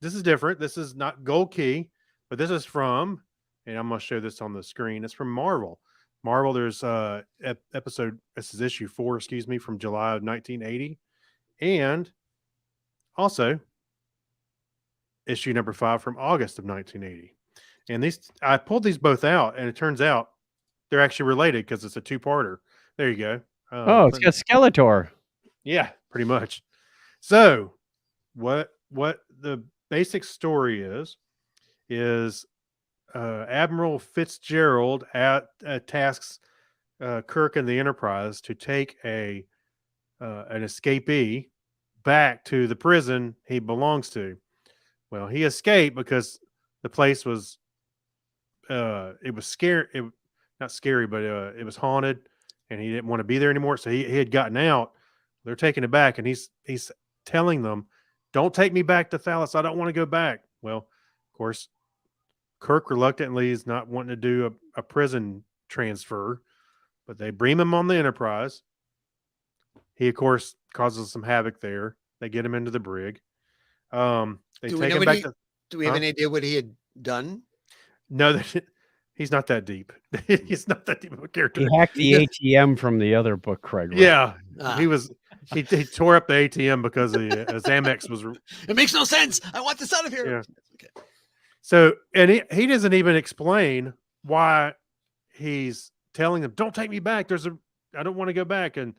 [SPEAKER 3] This is different. This is not Gold Key, but this is from, and I'm going to show this on the screen. It's from Marvel. Marvel, there's episode, this is issue 4, excuse me, from July of 1980. And also issue number 5 from August of 1980. And these, I pulled these both out, and it turns out they're actually related because it's a two-parter. There you go.
[SPEAKER 2] Oh, it's got Skeletor.
[SPEAKER 3] Yeah, pretty much. So, what the basic story is Admiral Fitzgerald tasks Kirk and the Enterprise to take an escapee back to the prison he belongs to. Well, he escaped because the place was it was scary. Not scary, but it was haunted, and he didn't want to be there anymore. So he had gotten out. They're taking it back, and he's telling them, "Don't take me back to Thalos. I don't want to go back." Well, of course, Kirk reluctantly is not wanting to do a prison transfer, but they bring him on the Enterprise. He, of course, causes some havoc there. They get him into the brig. They
[SPEAKER 1] Do we
[SPEAKER 3] take
[SPEAKER 1] know
[SPEAKER 3] him
[SPEAKER 1] what
[SPEAKER 3] back
[SPEAKER 1] he-
[SPEAKER 3] to.
[SPEAKER 1] Do we have any idea what he had done?
[SPEAKER 3] No, he's not that deep. He's not that deep of a character.
[SPEAKER 2] He hacked the ATM from the other book, Craig. wrote.
[SPEAKER 3] Yeah,
[SPEAKER 1] Ah.
[SPEAKER 3] he tore up the ATM because the Amex was.
[SPEAKER 1] It makes no sense. I want this out of here.
[SPEAKER 3] Yeah.
[SPEAKER 1] Okay.
[SPEAKER 3] So, and he doesn't even explain why he's telling them, "Don't take me back. I don't want to go back." And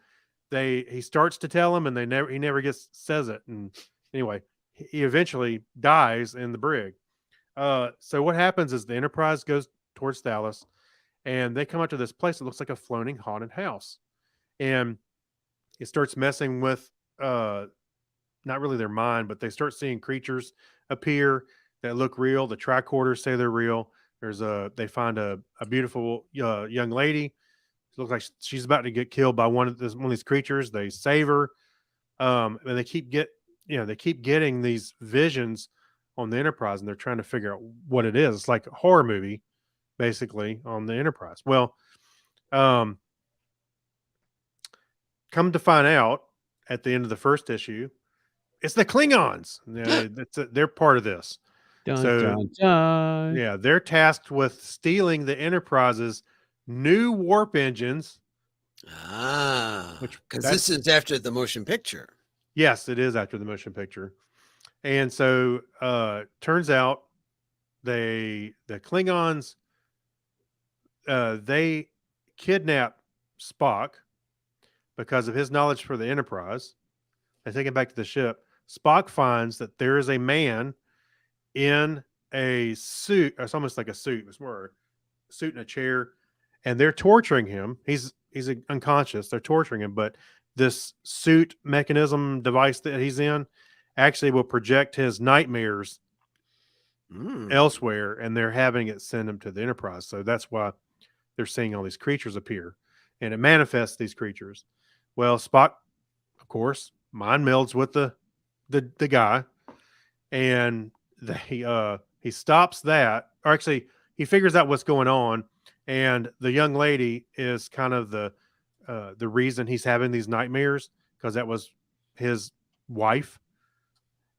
[SPEAKER 3] he starts to tell them, and he never says it. And anyway, he eventually dies in the brig. So what happens is the Enterprise goes towards Thalos, and they come up to this place that looks like a floating haunted house, and it starts messing with not really their mind, but they start seeing creatures appear that look real. The tricorders say they're real. They find a beautiful young lady. It looks like she's about to get killed by one of these creatures. They save her, and they keep getting these visions on the Enterprise, and they're trying to figure out what it is. It's like a horror movie, basically, on the Enterprise. Well, come to find out at the end of the first issue, it's the Klingons. They're part of this.
[SPEAKER 2] Dun,
[SPEAKER 3] So,
[SPEAKER 2] dun, dun.
[SPEAKER 3] Yeah, they're tasked with stealing the Enterprise's new warp engines.
[SPEAKER 1] Ah,
[SPEAKER 3] Which-
[SPEAKER 1] because this is after the motion picture.
[SPEAKER 3] Yes, it is after the motion picture. And so turns out the Klingons they kidnap Spock because of his knowledge for the Enterprise. They take him back to the ship. Spock finds that there is a man in a suit. It's almost like a suit. It's more a suit and a chair, and they're torturing him. He's unconscious. They're torturing him, but this suit mechanism device that he's in actually will project his nightmares elsewhere, and they're having it send him to the Enterprise. So that's why they're seeing all these creatures appear, and it manifests these creatures. Well, Spock, of course, mind melds with the guy, and he stops that, or actually he figures out what's going on, and the young lady is kind of the reason he's having these nightmares, because that was his wife.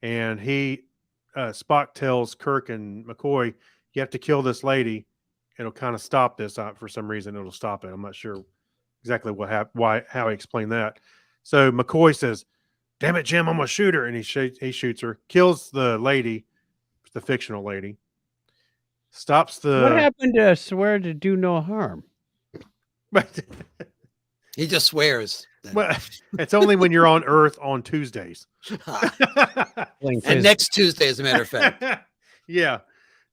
[SPEAKER 3] And Spock tells Kirk and McCoy, "You have to kill this lady. It'll kind of stop this. For some reason, it'll stop it." I'm not sure exactly how he explained that. So McCoy says, "Damn it, Jim, I'm gonna shoot her," and he shoots her, kills the lady, the fictional lady. Stops the.
[SPEAKER 2] What happened to swear to do no harm?
[SPEAKER 1] He just swears.
[SPEAKER 3] Well, it's only when you're on Earth on Tuesdays.
[SPEAKER 1] And next Tuesday, as a matter of fact.
[SPEAKER 3] Yeah.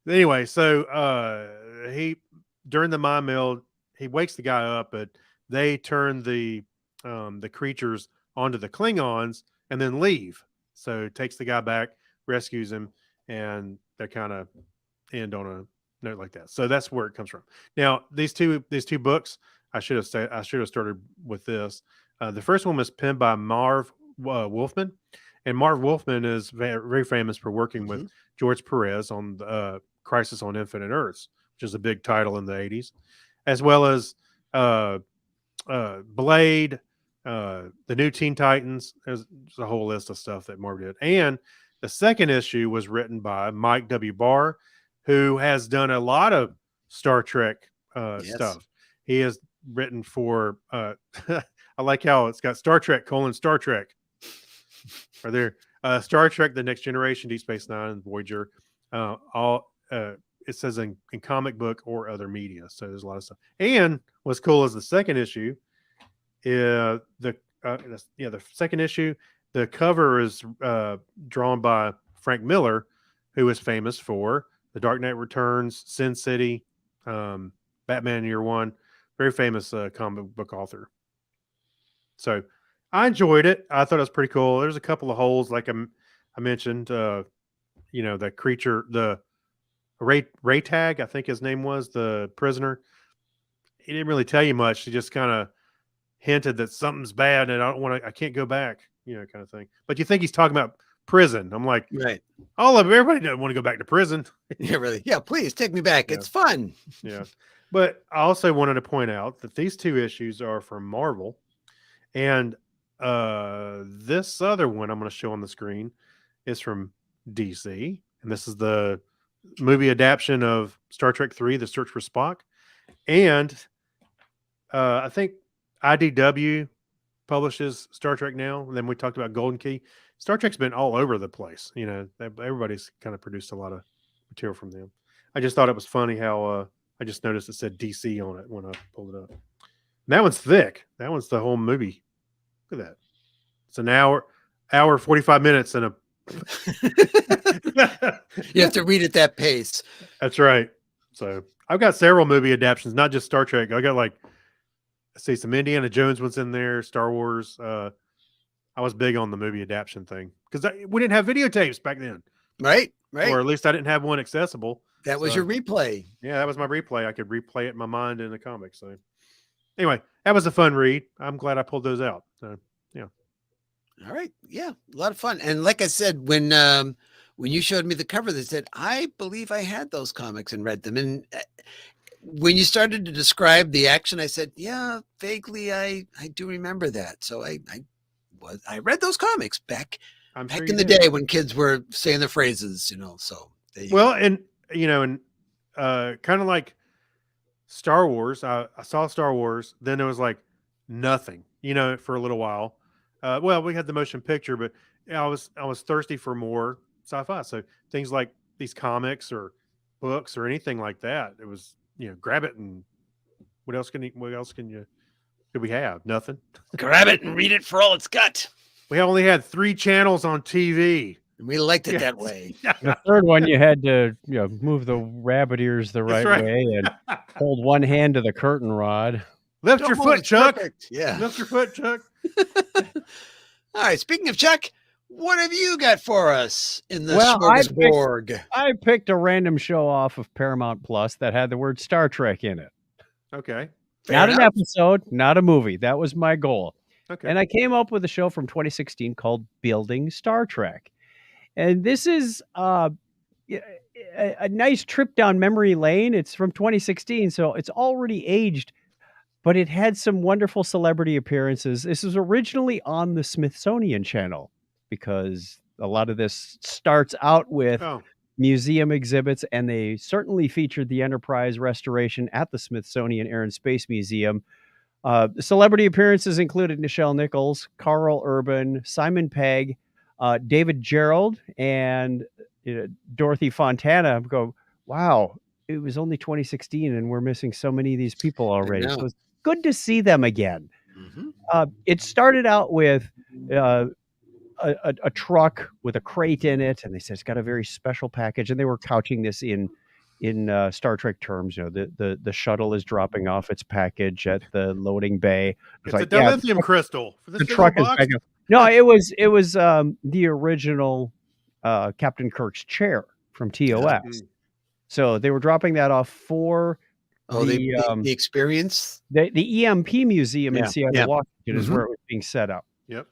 [SPEAKER 3] Anyway, so he during the mind meld, he wakes the guy up, but they turn the creatures onto the Klingons and then leave. So takes the guy back, rescues him, and they kind of end on a note like that. So that's where it comes from. Now, these two books, I should have started with this. The first one was penned by Marv Wolfman, and Marv Wolfman is very famous for working with George Perez on Crisis on Infinite Earths, which is a big title in the 80s, as well as Blade, the new Teen Titans. There's a whole list of stuff that Marv did, and The second issue was written by Mike W. Barr, who has done a lot of Star Trek
[SPEAKER 1] Yes.
[SPEAKER 3] stuff. He has written for I like how it's got Star Trek : Star Trek. Are there Star Trek: The Next Generation, Deep Space Nine, Voyager, it says in comic book or other media. So there's a lot of stuff. And what's cool is the second issue. The second issue, the cover is drawn by Frank Miller, who is famous for The Dark Knight Returns, Sin City, Batman Year One, very famous comic book author. So I enjoyed it. I thought it was pretty cool. There's a couple of holes, like I mentioned. The creature, the Ray Tag, I think his name was, the prisoner. He didn't really tell you much. He just kind of hinted that something's bad and I can't go back, kind of thing. But you think he's talking about prison. I'm like,
[SPEAKER 1] right.
[SPEAKER 3] Everybody doesn't want to go back to prison.
[SPEAKER 1] Yeah, really. Yeah, please take me back.
[SPEAKER 3] Yeah.
[SPEAKER 1] It's fun.
[SPEAKER 3] Yeah. But I also wanted to point out that these two issues are from Marvel. And this other one I'm going to show on the screen is from DC. And this is the movie adaptation of Star Trek 3, The Search for Spock. And I think IDW publishes Star Trek now. And then we talked about Golden Key. Star Trek's been all over the place. Everybody's kind of produced a lot of material from them. I just thought it was funny how I just noticed it said DC on it when I pulled it up. And that one's thick. That one's the whole movie. Look at that. It's an hour 45 minutes and
[SPEAKER 1] You have to read at that pace.
[SPEAKER 3] That's right. So I've got several movie adaptations, not just Star Trek. I got some Indiana Jones ones in there, Star Wars. I was big on the movie adaptation thing because we didn't have videotapes back then.
[SPEAKER 1] Right.
[SPEAKER 3] Or at least I didn't have one accessible.
[SPEAKER 1] That was your replay.
[SPEAKER 3] Yeah, that was my replay. I could replay it in my mind in the comics. So anyway, that was a fun read. I'm glad I pulled those out. So yeah.
[SPEAKER 1] All right. Yeah. A lot of fun. And like I said, when you showed me the cover, they said, I believe I had those comics and read them. And when you started to describe the action, I said, yeah, vaguely, I do remember that. So I read those comics back in the day when kids were saying the phrases, so.
[SPEAKER 3] And kind of like Star Wars, I saw Star Wars, then there was like nothing, for a little while. We had the motion picture, but I was thirsty for more sci-fi. So things like these comics or books or anything like that, it was, grab it and what else could we have? Nothing.
[SPEAKER 1] Grab it and read it for all it's got.
[SPEAKER 3] We only had 3 channels on TV.
[SPEAKER 1] And we liked it that way.
[SPEAKER 2] The third one, you had to move the rabbit ears the right way and hold one hand to the curtain rod.
[SPEAKER 3] Lift your foot, Chuck.
[SPEAKER 1] Perfect. Yeah.
[SPEAKER 3] Lift your foot, Chuck.
[SPEAKER 1] All right. Speaking of Chuck, what have you got for us in the Borg?
[SPEAKER 2] I picked a random show off of Paramount Plus that had the word Star Trek in it.
[SPEAKER 3] Okay.
[SPEAKER 2] Not an episode, not a movie. That was my goal.
[SPEAKER 3] Okay.
[SPEAKER 2] And I came up with a show from 2016 called Building Star Trek. And this is a nice trip down memory lane. It's from 2016, so it's already aged, but it had some wonderful celebrity appearances. This was originally on the Smithsonian Channel because a lot of this starts out with museum exhibits, and they certainly featured the Enterprise restoration at the Smithsonian Air and Space Museum. The celebrity appearances included Nichelle Nichols, Carl Urban, Simon Pegg, David Gerald, and Dorothy Fontana. Go, wow, it was only 2016 and we're missing so many of these people already. So it's good to see them again. Mm-hmm. It started out with a truck with a crate in it, and they said it's got a very special package, and they were couching this in Star Trek terms. The shuttle is dropping off its package at the loading bay.
[SPEAKER 3] It's a dilithium crystal. For
[SPEAKER 2] the truck is back up. No, it was the original Captain Kirk's chair from TOS. So they were dropping that off for
[SPEAKER 1] the experience.
[SPEAKER 2] The EMP museum in Seattle, Washington is where it was being set up.
[SPEAKER 3] Yep.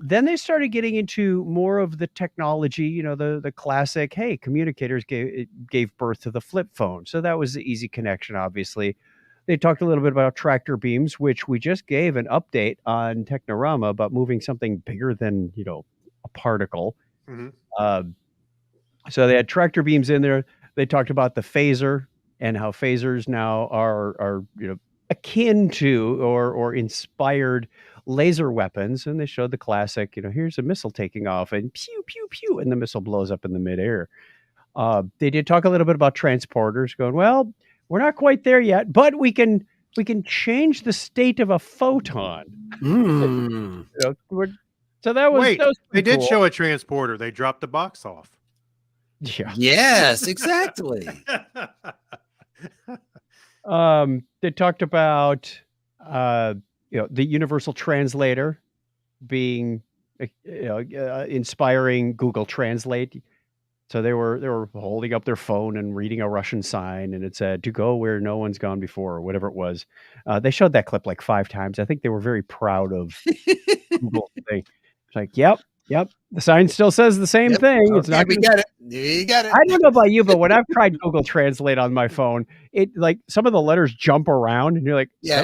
[SPEAKER 2] Then they started getting into more of the technology, the classic, hey, communicators gave birth to the flip phone. So that was the easy connection, obviously. They talked a little bit about tractor beams, which we just gave an update on Technorama about moving something bigger than, a particle.
[SPEAKER 3] Mhm.
[SPEAKER 2] So they had tractor beams in there. They talked about the phaser and how phasers now are akin to or inspired laser weapons, and they showed the classic. Here's a missile taking off, and pew pew pew, and the missile blows up in the midair. They did talk a little bit about transporters, going, well, we're not quite there yet, but we can change the state of a photon.
[SPEAKER 1] Mm.
[SPEAKER 2] So that was
[SPEAKER 3] Wait,
[SPEAKER 2] that was
[SPEAKER 3] they
[SPEAKER 2] pretty
[SPEAKER 3] did
[SPEAKER 2] cool.
[SPEAKER 3] show a transporter. They dropped the box off.
[SPEAKER 2] Yeah.
[SPEAKER 1] Yes, exactly.
[SPEAKER 2] They talked about the universal translator being inspiring Google Translate. So they were holding up their phone and reading a Russian sign, and it said, "To go where no one's gone before," or whatever it was. They showed that clip like 5 times. I think they were very proud of Google thing. It's like, yep. The sign still says the same
[SPEAKER 1] Yep.
[SPEAKER 2] thing. It's
[SPEAKER 1] Okay,
[SPEAKER 2] not
[SPEAKER 1] we
[SPEAKER 2] gonna
[SPEAKER 1] got it. You got it.
[SPEAKER 2] I don't know about you, but when I've tried Google Translate on my phone, it like some of the letters jump around, and you're like,
[SPEAKER 1] Yeah.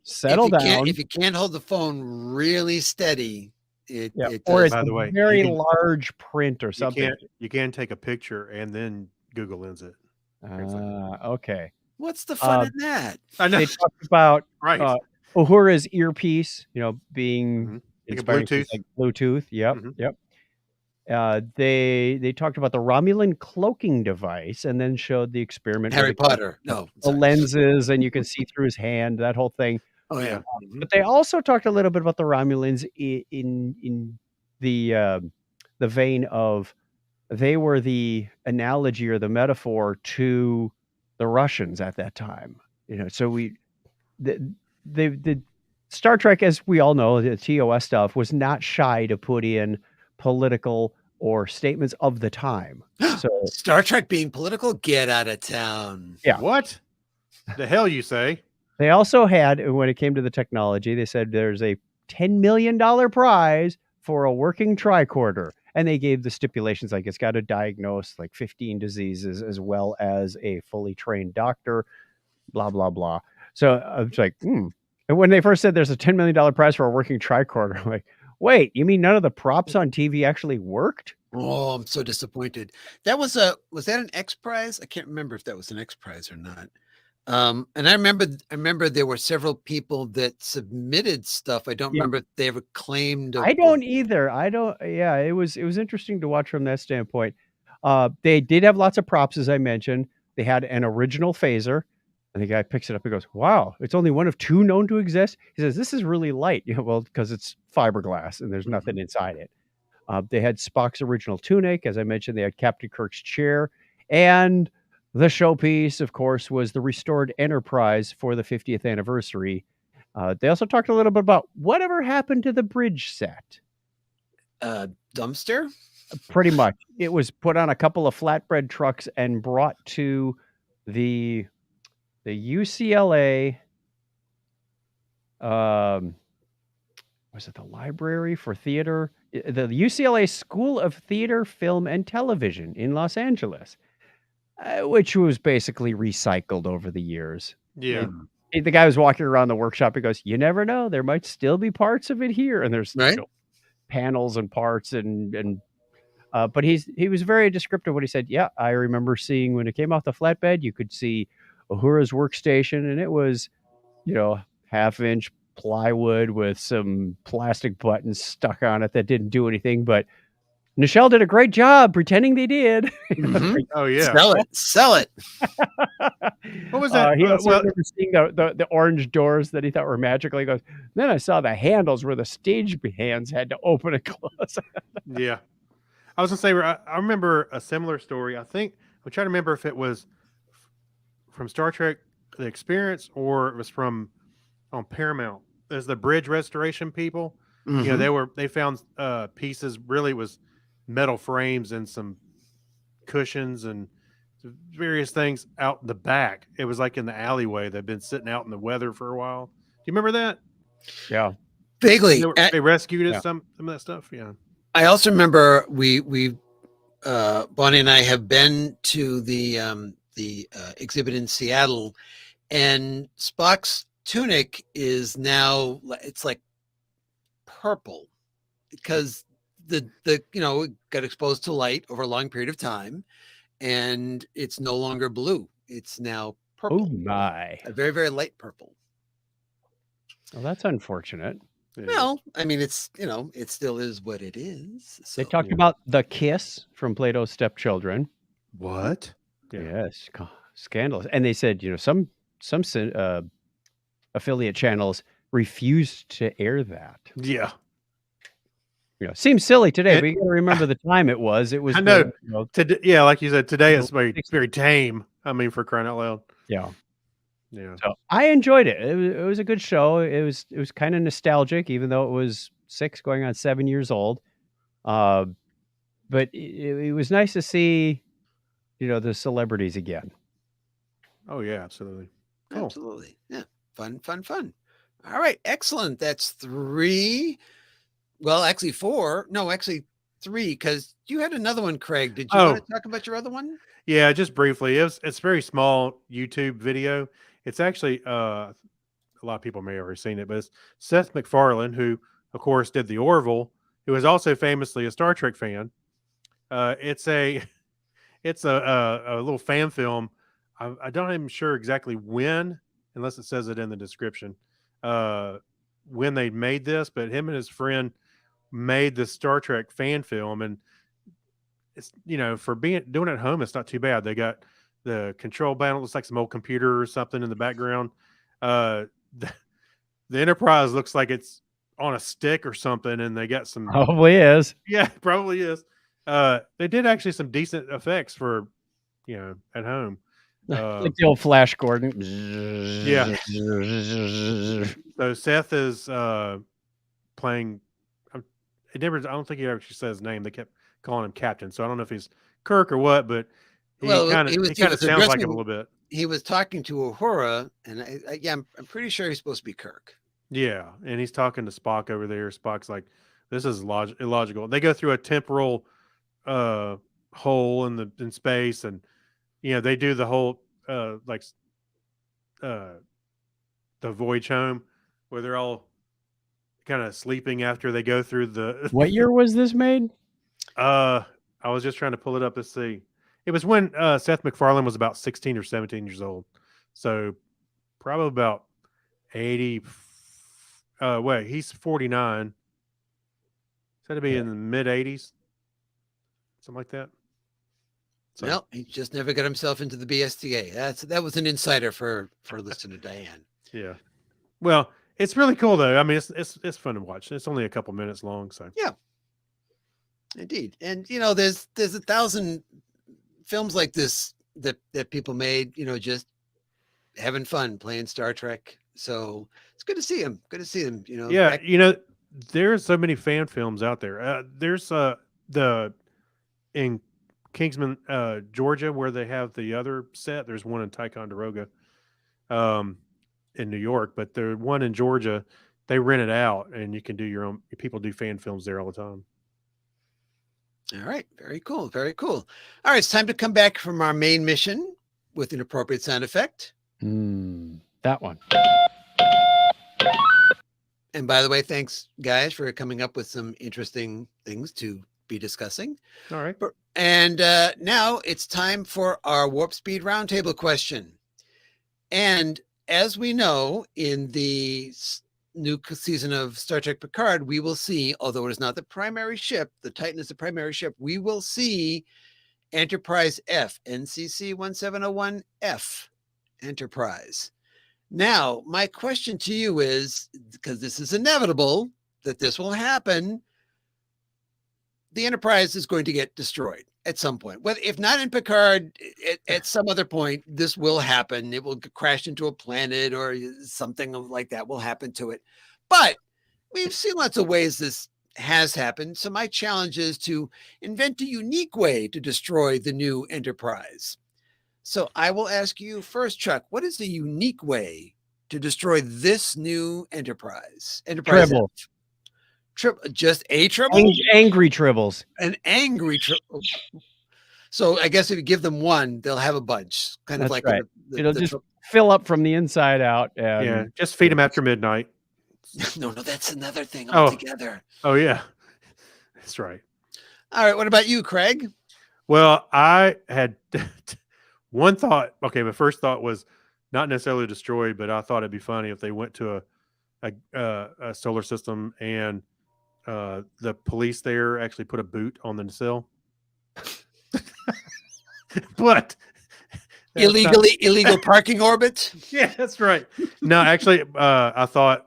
[SPEAKER 2] settle down.
[SPEAKER 1] If you can't hold the phone really steady, it
[SPEAKER 2] Or
[SPEAKER 1] does.
[SPEAKER 2] it's
[SPEAKER 3] By
[SPEAKER 2] a
[SPEAKER 3] the way,
[SPEAKER 2] very
[SPEAKER 3] you can-
[SPEAKER 2] large print or something.
[SPEAKER 3] You can take a picture and then Google Lens it.
[SPEAKER 2] Okay.
[SPEAKER 1] What's the fun in that?
[SPEAKER 3] I know.
[SPEAKER 2] They talked about
[SPEAKER 3] Right.
[SPEAKER 2] Uhura's earpiece, being
[SPEAKER 3] Mhm. Like a
[SPEAKER 2] inspiring things
[SPEAKER 3] Bluetooth.
[SPEAKER 2] like Bluetooth. Yep.
[SPEAKER 3] Mhm.
[SPEAKER 2] Yep. They talked about the Romulan cloaking device, and then showed the experiment
[SPEAKER 1] Harry
[SPEAKER 2] with
[SPEAKER 1] Potter. No.
[SPEAKER 2] the
[SPEAKER 1] Sorry.
[SPEAKER 2] lenses, and you can see through his hand, that whole thing.
[SPEAKER 1] Oh yeah.
[SPEAKER 3] Mhm.
[SPEAKER 2] But they also talked a little bit about the Romulans in the vein of they were the analogy or the metaphor to the Russians at that time. So the Star Trek, as we all know, the TOS stuff was not shy to put in political or statements of the time. So
[SPEAKER 1] Star Trek being political, get out of town.
[SPEAKER 2] Yeah.
[SPEAKER 3] What the hell you say?
[SPEAKER 2] they also had, when it came to the technology, they said there's a $10 million prize for a working tricorder. And they gave the stipulations like it's got to diagnose like 15 diseases as well as a fully trained doctor, blah, blah, blah. So I was like, And when they first said there's a $10 million prize for a working tricorder, I'm like, wait, you mean none of the props on TV actually worked?
[SPEAKER 1] Oh, I'm so disappointed. Was that an X Prize? I can't remember if that was an X Prize or not. And I remember there were several people that submitted stuff. I don't remember if they ever claimed.
[SPEAKER 2] I don't either. Yeah, it was interesting to watch from that standpoint. They did have lots of props, as I mentioned. They had an original phaser, and the guy picks it up and goes, "Wow, it's only one of 2 known to exist." He says, "This is really light." Well, because it's fiberglass and there's nothing inside it. They had Spock's original tunic, as I mentioned. They had Captain Kirk's chair, and the showpiece, of course, was the restored Enterprise for the 50th anniversary. They also talked a little bit about whatever happened to the bridge set.
[SPEAKER 1] Dumpster?
[SPEAKER 2] Pretty much. It was put on a couple of flatbread trucks and brought to the UCLA, was it the Library for Theater? The UCLA School of Theater, Film, and Television in Los Angeles, which was basically recycled over the years.
[SPEAKER 3] Yeah.
[SPEAKER 2] The guy was walking around the workshop. He goes, "You never know. There might still be parts of it here." And there's panels and parts but he was very descriptive when he said, "Yeah, I remember seeing when it came off the flatbed, you could see Uhura's workstation, and it was, 1/2-inch plywood with some plastic buttons stuck on it that didn't do anything, but Nichelle did a great job pretending they did."
[SPEAKER 3] Oh yeah.
[SPEAKER 1] Sell it.
[SPEAKER 3] What was that?
[SPEAKER 2] He also remember seeing the orange doors that he thought were magical. He goes, "Then I saw the handles where the stage hands had to open and close."
[SPEAKER 3] Yeah. I was gonna say, I remember a similar story. I'm trying to remember if it was from Star Trek: The Experience or it was from on Paramount. There's the bridge restoration people. They found pieces. Really, it was metal frames and some cushions and various things out in the back. It was like in the alleyway. They'd been sitting out in the weather for a while. Do you remember that?
[SPEAKER 2] Yeah,
[SPEAKER 3] vaguely. They rescued it. Some of that stuff. Yeah.
[SPEAKER 1] I also remember we Bonnie and I have been to the exhibit in Seattle, and Spock's tunic is now, it's like purple because it got exposed to light over a long period of time, and it's no longer blue. It's now purple.
[SPEAKER 2] Oh my.
[SPEAKER 1] A very, very light purple.
[SPEAKER 2] Well, that's unfortunate.
[SPEAKER 3] Yeah.
[SPEAKER 1] Well, I mean, it's, it still is what it is. So,
[SPEAKER 2] They talked about the kiss from Plato's Stepchildren.
[SPEAKER 3] What?
[SPEAKER 2] Yes, scandalous. And they said, some affiliate channels refused to air that.
[SPEAKER 3] Yeah.
[SPEAKER 2] Seems silly today,
[SPEAKER 3] It-
[SPEAKER 2] but you got to remember the time it was. It was
[SPEAKER 3] I know.
[SPEAKER 2] the,
[SPEAKER 3] Today, yeah, like you said, today
[SPEAKER 2] No,
[SPEAKER 3] it's very tame. I mean, for crying out loud.
[SPEAKER 2] yeah.
[SPEAKER 3] Yeah.
[SPEAKER 2] So I enjoyed it. It was a good show. It was kind of nostalgic, even though it was 6 going on 7 years old. But it was nice to see, the celebrities again.
[SPEAKER 3] Oh yeah, absolutely. Cool.
[SPEAKER 1] absolutely. Yeah. Fun. All right. Excellent. That's 3. Well, actually 4. No, actually 3, because you had another one, Craig. Did you want to talk about your other one?
[SPEAKER 3] Yeah, just briefly. It's very small YouTube video. It's actually a lot of people may have already seen it, but it's Seth MacFarlane, who of course did the Orville, who is also famously a Star Trek fan. It's a little fan film. I don't even sure exactly when, unless it says it in the description, when they made this, but him and his friend made the Star Trek fan film, and it's for doing it at home, it's not too bad. They got the control panel, looks like some old computer or something in the background. The Enterprise looks like it's on a stick or something, and they got some
[SPEAKER 2] Probably is.
[SPEAKER 3] yeah, probably is. They did actually some decent effects for at home.
[SPEAKER 2] Like the old Flash Gordon.
[SPEAKER 3] Yeah. So Seth is playing. I don't think he actually said his name. They kept calling him Captain, so I don't know if he's Kirk or what, but he kind of sounds like him a little bit.
[SPEAKER 1] He was talking to Uhura, and I'm pretty sure he's supposed to be Kirk.
[SPEAKER 3] Yeah, and he's talking to Spock over there. Spock's like, "This is illogical." They go through a temporal hole in space, and they do the whole the voyage home, where they're all kind of sleeping after they go through the.
[SPEAKER 2] What year was this made?
[SPEAKER 3] I was just trying to pull it up to see. It was when Seth MacFarlane was about 16 or 17 years old, so probably about 80. He's 49. It's got to be in the mid 80s, something like that. So.
[SPEAKER 1] Well, he just never got himself into the BSTA. That was an insider for listener Diane.
[SPEAKER 3] Yeah. Well, it's really cool though. I mean, it's fun to watch. It's only a couple minutes long, so
[SPEAKER 1] yeah, indeed. And there's 1,000 films like this that people made. Just having fun playing Star Trek. So it's good to see him. Good to see him.
[SPEAKER 3] Yeah, there's so many fan films out there. There's in Kingsman, Georgia, where they have the other set. There's one in Ticonderoga, in New York, but the one in Georgia, they rent it out, and you can do your own. People do fan films there all the time.
[SPEAKER 1] All right, very cool, very cool. All right, it's time to come back from our main mission with an appropriate sound effect.
[SPEAKER 2] That one.
[SPEAKER 1] And by the way, thanks guys for coming up with some interesting things to be discussing.
[SPEAKER 3] All right.
[SPEAKER 1] And now it's time for our Warp Speed Roundtable question. And as we know, in the new season of Star Trek Picard, we will see, although it is not the primary ship, the Titan is the primary ship, we will see Enterprise F, NCC 1701F Enterprise. Now, my question to you is, because this is inevitable that this will happen, the Enterprise is going to get destroyed at some point. Well, if not in Picard, at some other point, this will happen. It will crash into a planet or something like that will happen to it. But we've seen lots of ways this has happened. So my challenge is to invent a unique way to destroy the new Enterprise. So I will ask you first, Chuck, what is the unique way to destroy this new Enterprise?
[SPEAKER 2] Tribble.
[SPEAKER 1] Just a Tribble?
[SPEAKER 2] Angry Tribbles.
[SPEAKER 1] An angry Tribble. So I guess if you give them one, they'll have a bunch. Kind of
[SPEAKER 2] That's
[SPEAKER 1] like
[SPEAKER 2] right. It'll just fill up from the inside out. And
[SPEAKER 3] yeah, just feed them after midnight.
[SPEAKER 1] No, that's another thing
[SPEAKER 3] Oh.
[SPEAKER 1] altogether.
[SPEAKER 3] Oh yeah. That's right.
[SPEAKER 1] All right. What about you, Craig?
[SPEAKER 3] Well, I had one thought. Okay, my first thought was not necessarily destroyed, but I thought it'd be funny if they went to a solar system and the police there actually put a boot on the nacelle. But that's not.
[SPEAKER 1] Illegal parking orbit.
[SPEAKER 3] Yeah, that's right. No, actually, I thought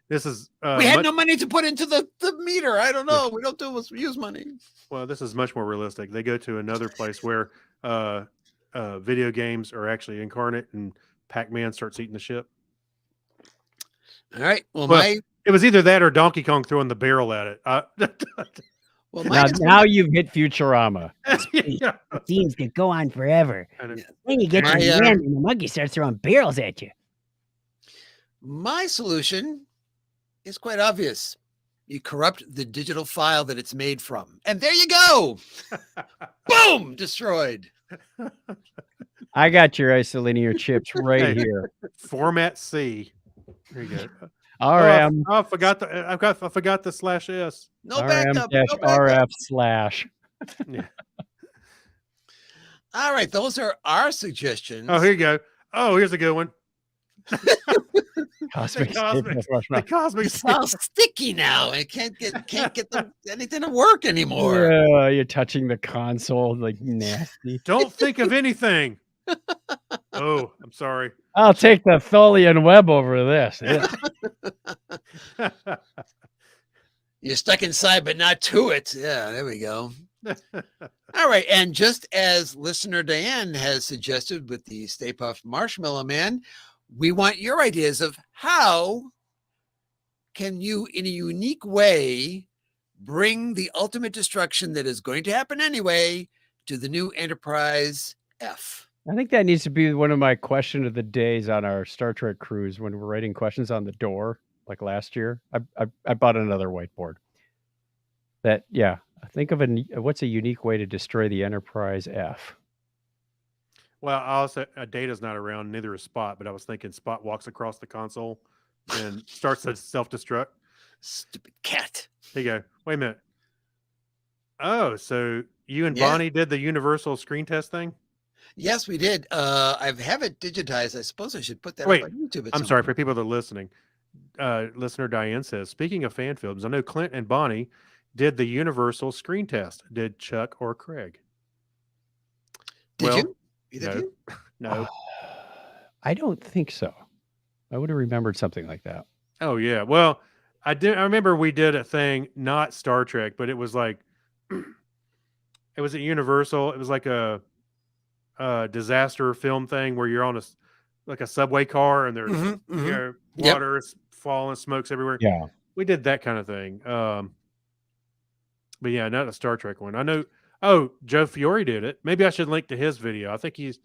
[SPEAKER 3] this is
[SPEAKER 1] We had
[SPEAKER 3] much,
[SPEAKER 1] no money to put into the meter. I don't
[SPEAKER 3] Yeah.
[SPEAKER 1] know. We don't use money.
[SPEAKER 3] well, this is much more realistic. They go to another place where video games are actually incarnate, and Pac-Man starts eating the ship.
[SPEAKER 1] All right. Well,
[SPEAKER 3] Well, it was either that or Donkey Kong throwing the barrel at it.
[SPEAKER 2] Now you've hit Futurama.
[SPEAKER 3] Yeah.
[SPEAKER 6] Scenes could go on forever.
[SPEAKER 3] And it-
[SPEAKER 6] Then you get to
[SPEAKER 1] My,
[SPEAKER 6] the end and the monkey starts throwing barrels at you.
[SPEAKER 1] my solution is quite obvious. You corrupt the digital file that it's made from, and there you go. Boom, destroyed.
[SPEAKER 2] I got your isolinear chips right
[SPEAKER 3] Hey.
[SPEAKER 2] here.
[SPEAKER 3] Format C. There you go.
[SPEAKER 2] RM
[SPEAKER 3] I forgot the /S.
[SPEAKER 1] No backup. No backup.
[SPEAKER 2] RM-RF slash.
[SPEAKER 3] Yeah.
[SPEAKER 1] All right, those are our suggestions.
[SPEAKER 3] Oh, here you go. Oh, here's a good one.
[SPEAKER 2] Cosmic
[SPEAKER 3] Cosmic-
[SPEAKER 2] Staples.
[SPEAKER 3] The cosmic.
[SPEAKER 1] It's all sticky now. It can't get anything to work anymore.
[SPEAKER 2] Yeah, you're touching the console like nasty.
[SPEAKER 3] Don't think of anything. Oh, I'm sorry.
[SPEAKER 2] I'll take the Tholian web over this. Yeah.
[SPEAKER 1] You're stuck inside, but not to it. Yeah, there we go. All right, and just as listener Diane has suggested with the Stay Puft Marshmallow Man, we want your ideas of how can you, in a unique way, bring the ultimate destruction that is going to happen anyway to the new Enterprise F.
[SPEAKER 2] I think that needs to be one of my question of the days on our Star Trek cruise when we're writing questions on the door, like last year. I bought another whiteboard. Think of what's a unique way to destroy the Enterprise F.
[SPEAKER 3] Well, I also Data's not around, neither is Spot, but I was thinking Spot walks across the console and starts to self-destruct.
[SPEAKER 1] Stupid cat.
[SPEAKER 3] There you go. Wait a minute. Oh, so you and
[SPEAKER 1] Yeah.
[SPEAKER 3] Bonnie did the universal screen test thing?
[SPEAKER 1] Yes, we did. I have it digitized. I suppose I should put that
[SPEAKER 3] Wait,
[SPEAKER 1] up on YouTube.
[SPEAKER 3] I'm sorry for people that are listening. Listener Diane says, speaking of fan films, I know Clint and Bonnie did the universal screen test. Did Chuck or Craig?
[SPEAKER 1] Did
[SPEAKER 3] Well,
[SPEAKER 1] you? Either of
[SPEAKER 3] no.
[SPEAKER 1] you?
[SPEAKER 3] No.
[SPEAKER 2] I don't think so. I would have remembered something like that.
[SPEAKER 3] Oh yeah. Well, I remember we did a thing, not Star Trek, but it was like it was at Universal. It was like a disaster film thing where you're on a subway car and there's
[SPEAKER 1] Mhm, mhm.
[SPEAKER 3] you know,
[SPEAKER 1] Yep.
[SPEAKER 3] water is falling, smokes everywhere.
[SPEAKER 2] Yeah.
[SPEAKER 3] We did that kind of thing. But yeah, not a Star Trek one. I know. Oh, Joe Fiore did it. Maybe I should link to his video. I think he's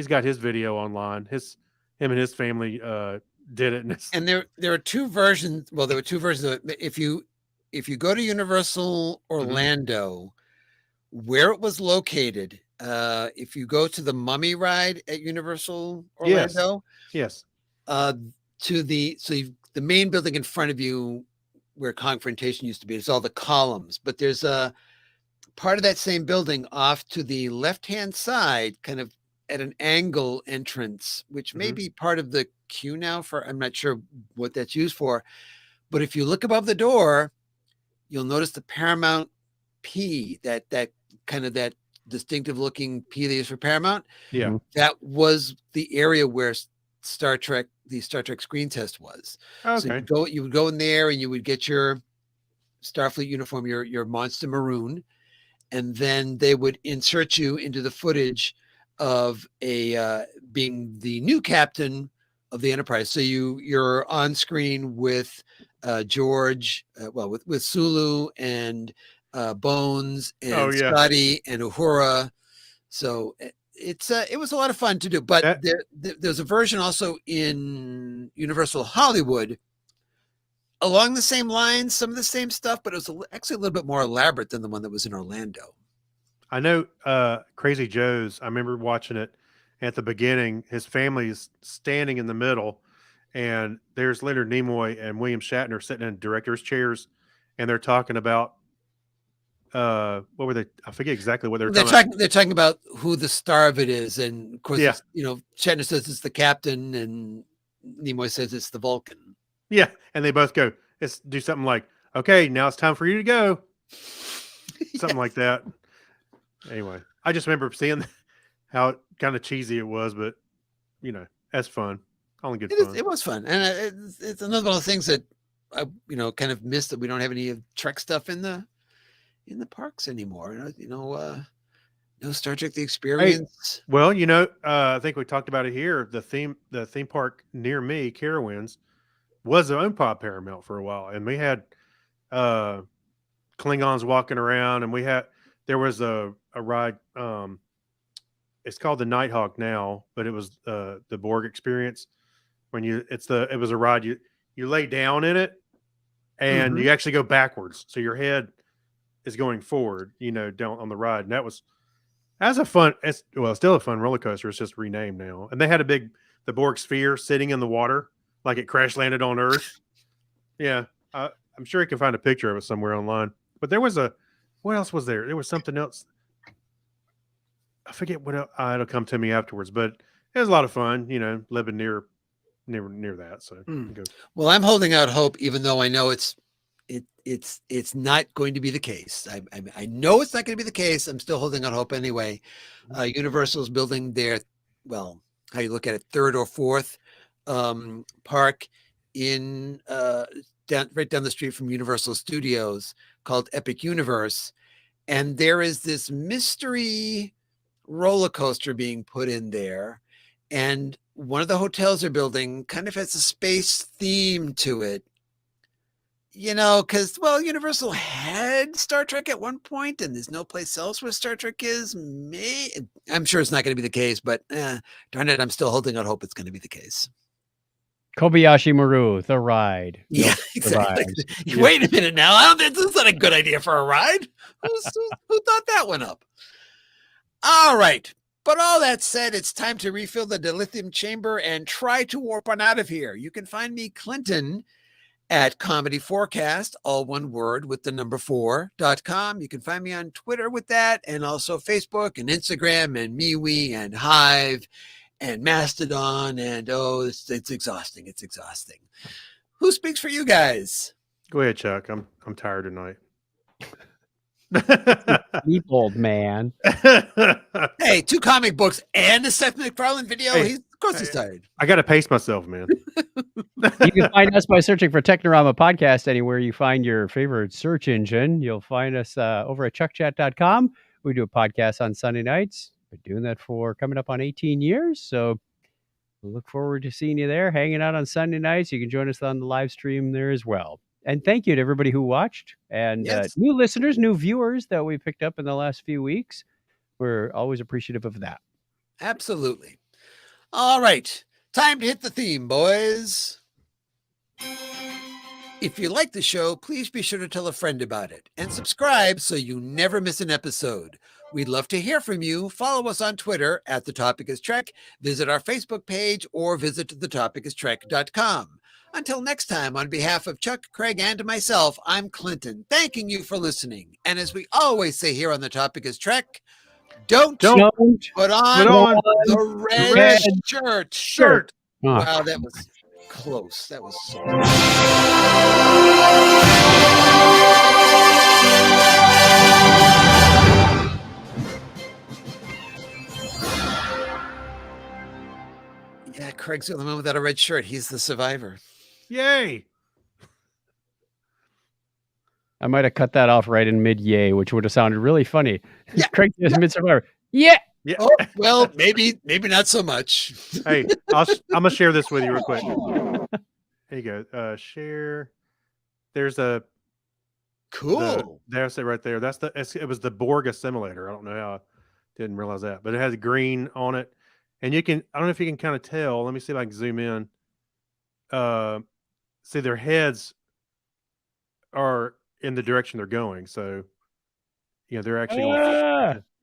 [SPEAKER 3] got his video online. Him and his family did it.
[SPEAKER 1] And there are two versions. Well, there were two versions of it. If you go to Universal Orlando, where it was located, if you go to the Mummy ride at Universal
[SPEAKER 3] Yes.
[SPEAKER 1] Orlando,
[SPEAKER 3] Yes.
[SPEAKER 1] the main building in front of you where Confrontation used to be, it's all the columns, but there's a part of that same building off to the left-hand side, kind of at an angle entrance, which may be part of the queue now for, I'm not sure what that's used for, but if you look above the door, you'll notice the Paramount P, that kind of that distinctive looking P they use for Paramount.
[SPEAKER 3] Yeah.
[SPEAKER 1] That was the area where the Star Trek screen test was. So
[SPEAKER 3] Okay.
[SPEAKER 1] you would go in there and you would get your Starfleet uniform, your monster maroon, and then they would insert you into the footage of being the new captain of the Enterprise. So you're on screen with George, with Sulu and Bones and Scotty and Uhura. So it was a lot of fun to do. But there's a version also in Universal Hollywood along the same lines, some of the same stuff, but it was actually a little bit more elaborate than the one that was in Orlando.
[SPEAKER 3] I know Crazy Joe's, I remember watching it at the beginning. His family's standing in the middle, and there's Leonard Nimoy and William Shatner sitting in director's chairs, and they're talking about what were they? I forget exactly what they were
[SPEAKER 1] They're
[SPEAKER 3] talking
[SPEAKER 1] talking. They're talking about who the star of it is, and of course,
[SPEAKER 3] Yeah.
[SPEAKER 1] it's, Shatner says it's the captain, and Nimoy says it's the Vulcan.
[SPEAKER 3] Yeah, and they both go, let's do something like, okay, now it's time for you to go. Something like that. Anyway, I just remember seeing how kind of cheesy it was, but that's fun. Only good fun.
[SPEAKER 1] It was fun, and it's another one of the things that I kind of missed, that we don't have any of Trek stuff in the parks anymore. No Star Trek: The Experience.
[SPEAKER 3] Well, I think we talked about it here. The theme park near me, Carowinds, was owned by Paramount for a while, and we had Klingons walking around, and there was a ride. It's called the Nighthawk now, but it was the Borg experience. It was a ride you lay down in it, and you actually go backwards, so your head is going forward, down on the ride, and that was a fun. It's still a fun roller coaster. It's just renamed now, and they had the Borg sphere sitting in the water, like it crash landed on Earth. Yeah, I'm sure you can find a picture of it somewhere online. But there was what else was there? There was something else. I forget what else. It'll come to me afterwards, but it was a lot of fun, living near that. So
[SPEAKER 1] Well, I'm holding out hope, even though I know it's not going to be the case. I know it's not going to be the case. I'm still holding out hope anyway. Universal's building their, well, how you look at it, third or fourth park in right down the street from Universal Studios, called Epic Universe, and there is this mystery roller coaster being put in there, and one of the hotels they're building kind of has a space theme to it. Because, Universal had Star Trek at one point, and there's no place else where Star Trek is. I'm sure it's not going to be the case, but darn it, I'm still holding out hope it's going to be the case.
[SPEAKER 2] Kobayashi Maru, the ride.
[SPEAKER 1] Yeah, exactly. Wait a minute now. I don't think this is not a good idea for a ride. Who thought that one up? All right. But all that said, it's time to refill the dilithium chamber and try to warp on out of here. You can find me, Clinton, at Comedy Forecast, all one word, with the number 4.com. You can find me on Twitter with that, and also Facebook and Instagram and MeWe and Hive and Mastodon. And it's exhausting. It's exhausting. Who speaks for you guys?
[SPEAKER 3] Go ahead, Chuck. I'm tired tonight.
[SPEAKER 2] Deep old man.
[SPEAKER 1] Hey, 2 comic books and a Seth MacFarlane video. Of course he's tired.
[SPEAKER 3] I got to pace myself, man.
[SPEAKER 2] You can find us by searching for Technorama Podcast anywhere you find your favorite search engine. You'll find us over at chuckchat.com. We do a podcast on Sunday nights. Been doing that for coming up on 18 years. So we look forward to seeing you there, hanging out on Sunday nights. You can join us on the live stream there as well. And thank you to everybody who watched, and new listeners, new viewers that we picked up in the last few weeks. We're always appreciative of that.
[SPEAKER 1] Absolutely. All right. Time to hit the theme, boys. If you like the show, please be sure to tell a friend about it and subscribe so you never miss an episode. We'd love to hear from you. Follow us on Twitter at The Topic is Trek. Visit our Facebook page or visit thetopicistrek.com. Until next time, on behalf of Chuck, Craig, and myself, I'm Clinton, thanking you for listening. And as we always say here on The Topic is Trek, don't put on the red shirt.
[SPEAKER 2] Oh.
[SPEAKER 1] Wow, that was close. That was so Yeah, Craig's the only one without a red shirt. He's the survivor.
[SPEAKER 3] Yay!
[SPEAKER 2] I might have cut that off right in mid-yay, which would have sounded really funny.
[SPEAKER 1] Yeah.
[SPEAKER 2] Craig is mid-survivor. Yeah!
[SPEAKER 3] Yeah.
[SPEAKER 1] Oh, well, maybe not so much.
[SPEAKER 3] Hey, I'm gonna share this with you real quick. There you go. Share. There's a
[SPEAKER 1] Cool.
[SPEAKER 3] There's it right there. It was the Borg assimilator. I don't know how I didn't realize that, but it has green on it, and I don't know if you can kind of tell. Let me see if I can zoom in. See, their heads are in the direction they're going, so they're actually.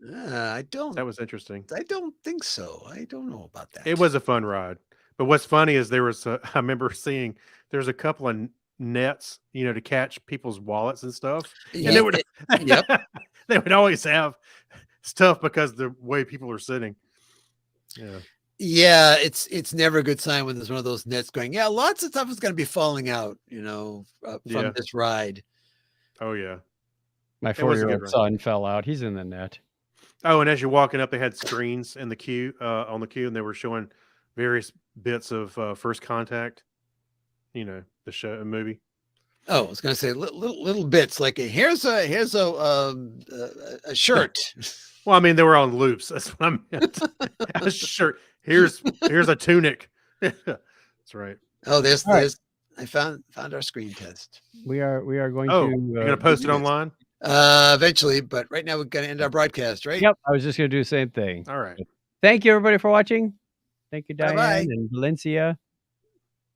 [SPEAKER 3] That was interesting.
[SPEAKER 1] I don't think so. I don't know about that.
[SPEAKER 3] It was a fun ride, but what's funny is I remember seeing there's a couple of nets, to catch people's wallets and stuff. And
[SPEAKER 1] Yeah,
[SPEAKER 3] they would,
[SPEAKER 1] yep.
[SPEAKER 3] they would always have stuff because the way people are sitting. Yeah.
[SPEAKER 1] Yeah, it's never a good sign when there's one of those nets going. Yeah, lots of stuff is going to be falling out, from
[SPEAKER 3] Yeah.
[SPEAKER 1] this ride.
[SPEAKER 3] Oh yeah.
[SPEAKER 2] My
[SPEAKER 3] It was a good
[SPEAKER 2] 4-year-old
[SPEAKER 3] run.
[SPEAKER 2] son fell out. He's in the net.
[SPEAKER 3] Oh, and as you're walking up, they had screens in the queue, on the queue, and they were showing various bits of First Contact. The show, movie.
[SPEAKER 1] Oh, I was going to say little bits like here's a shirt.
[SPEAKER 3] Well, I mean, they were on loops. That's what I meant. A shirt. Here's a tunic. That's right.
[SPEAKER 1] Oh, there's
[SPEAKER 2] All right.
[SPEAKER 1] there's I found our screen test.
[SPEAKER 2] We are going
[SPEAKER 3] Oh,
[SPEAKER 2] to.
[SPEAKER 3] you're gonna post it online?
[SPEAKER 1] Eventually, but right now we're going to end our broadcast, right?
[SPEAKER 2] Yep, I was just going to do the same thing.
[SPEAKER 3] All right.
[SPEAKER 2] Thank you, everybody, for watching. Thank you, Diane
[SPEAKER 1] Bye-bye.
[SPEAKER 2] and Valencia.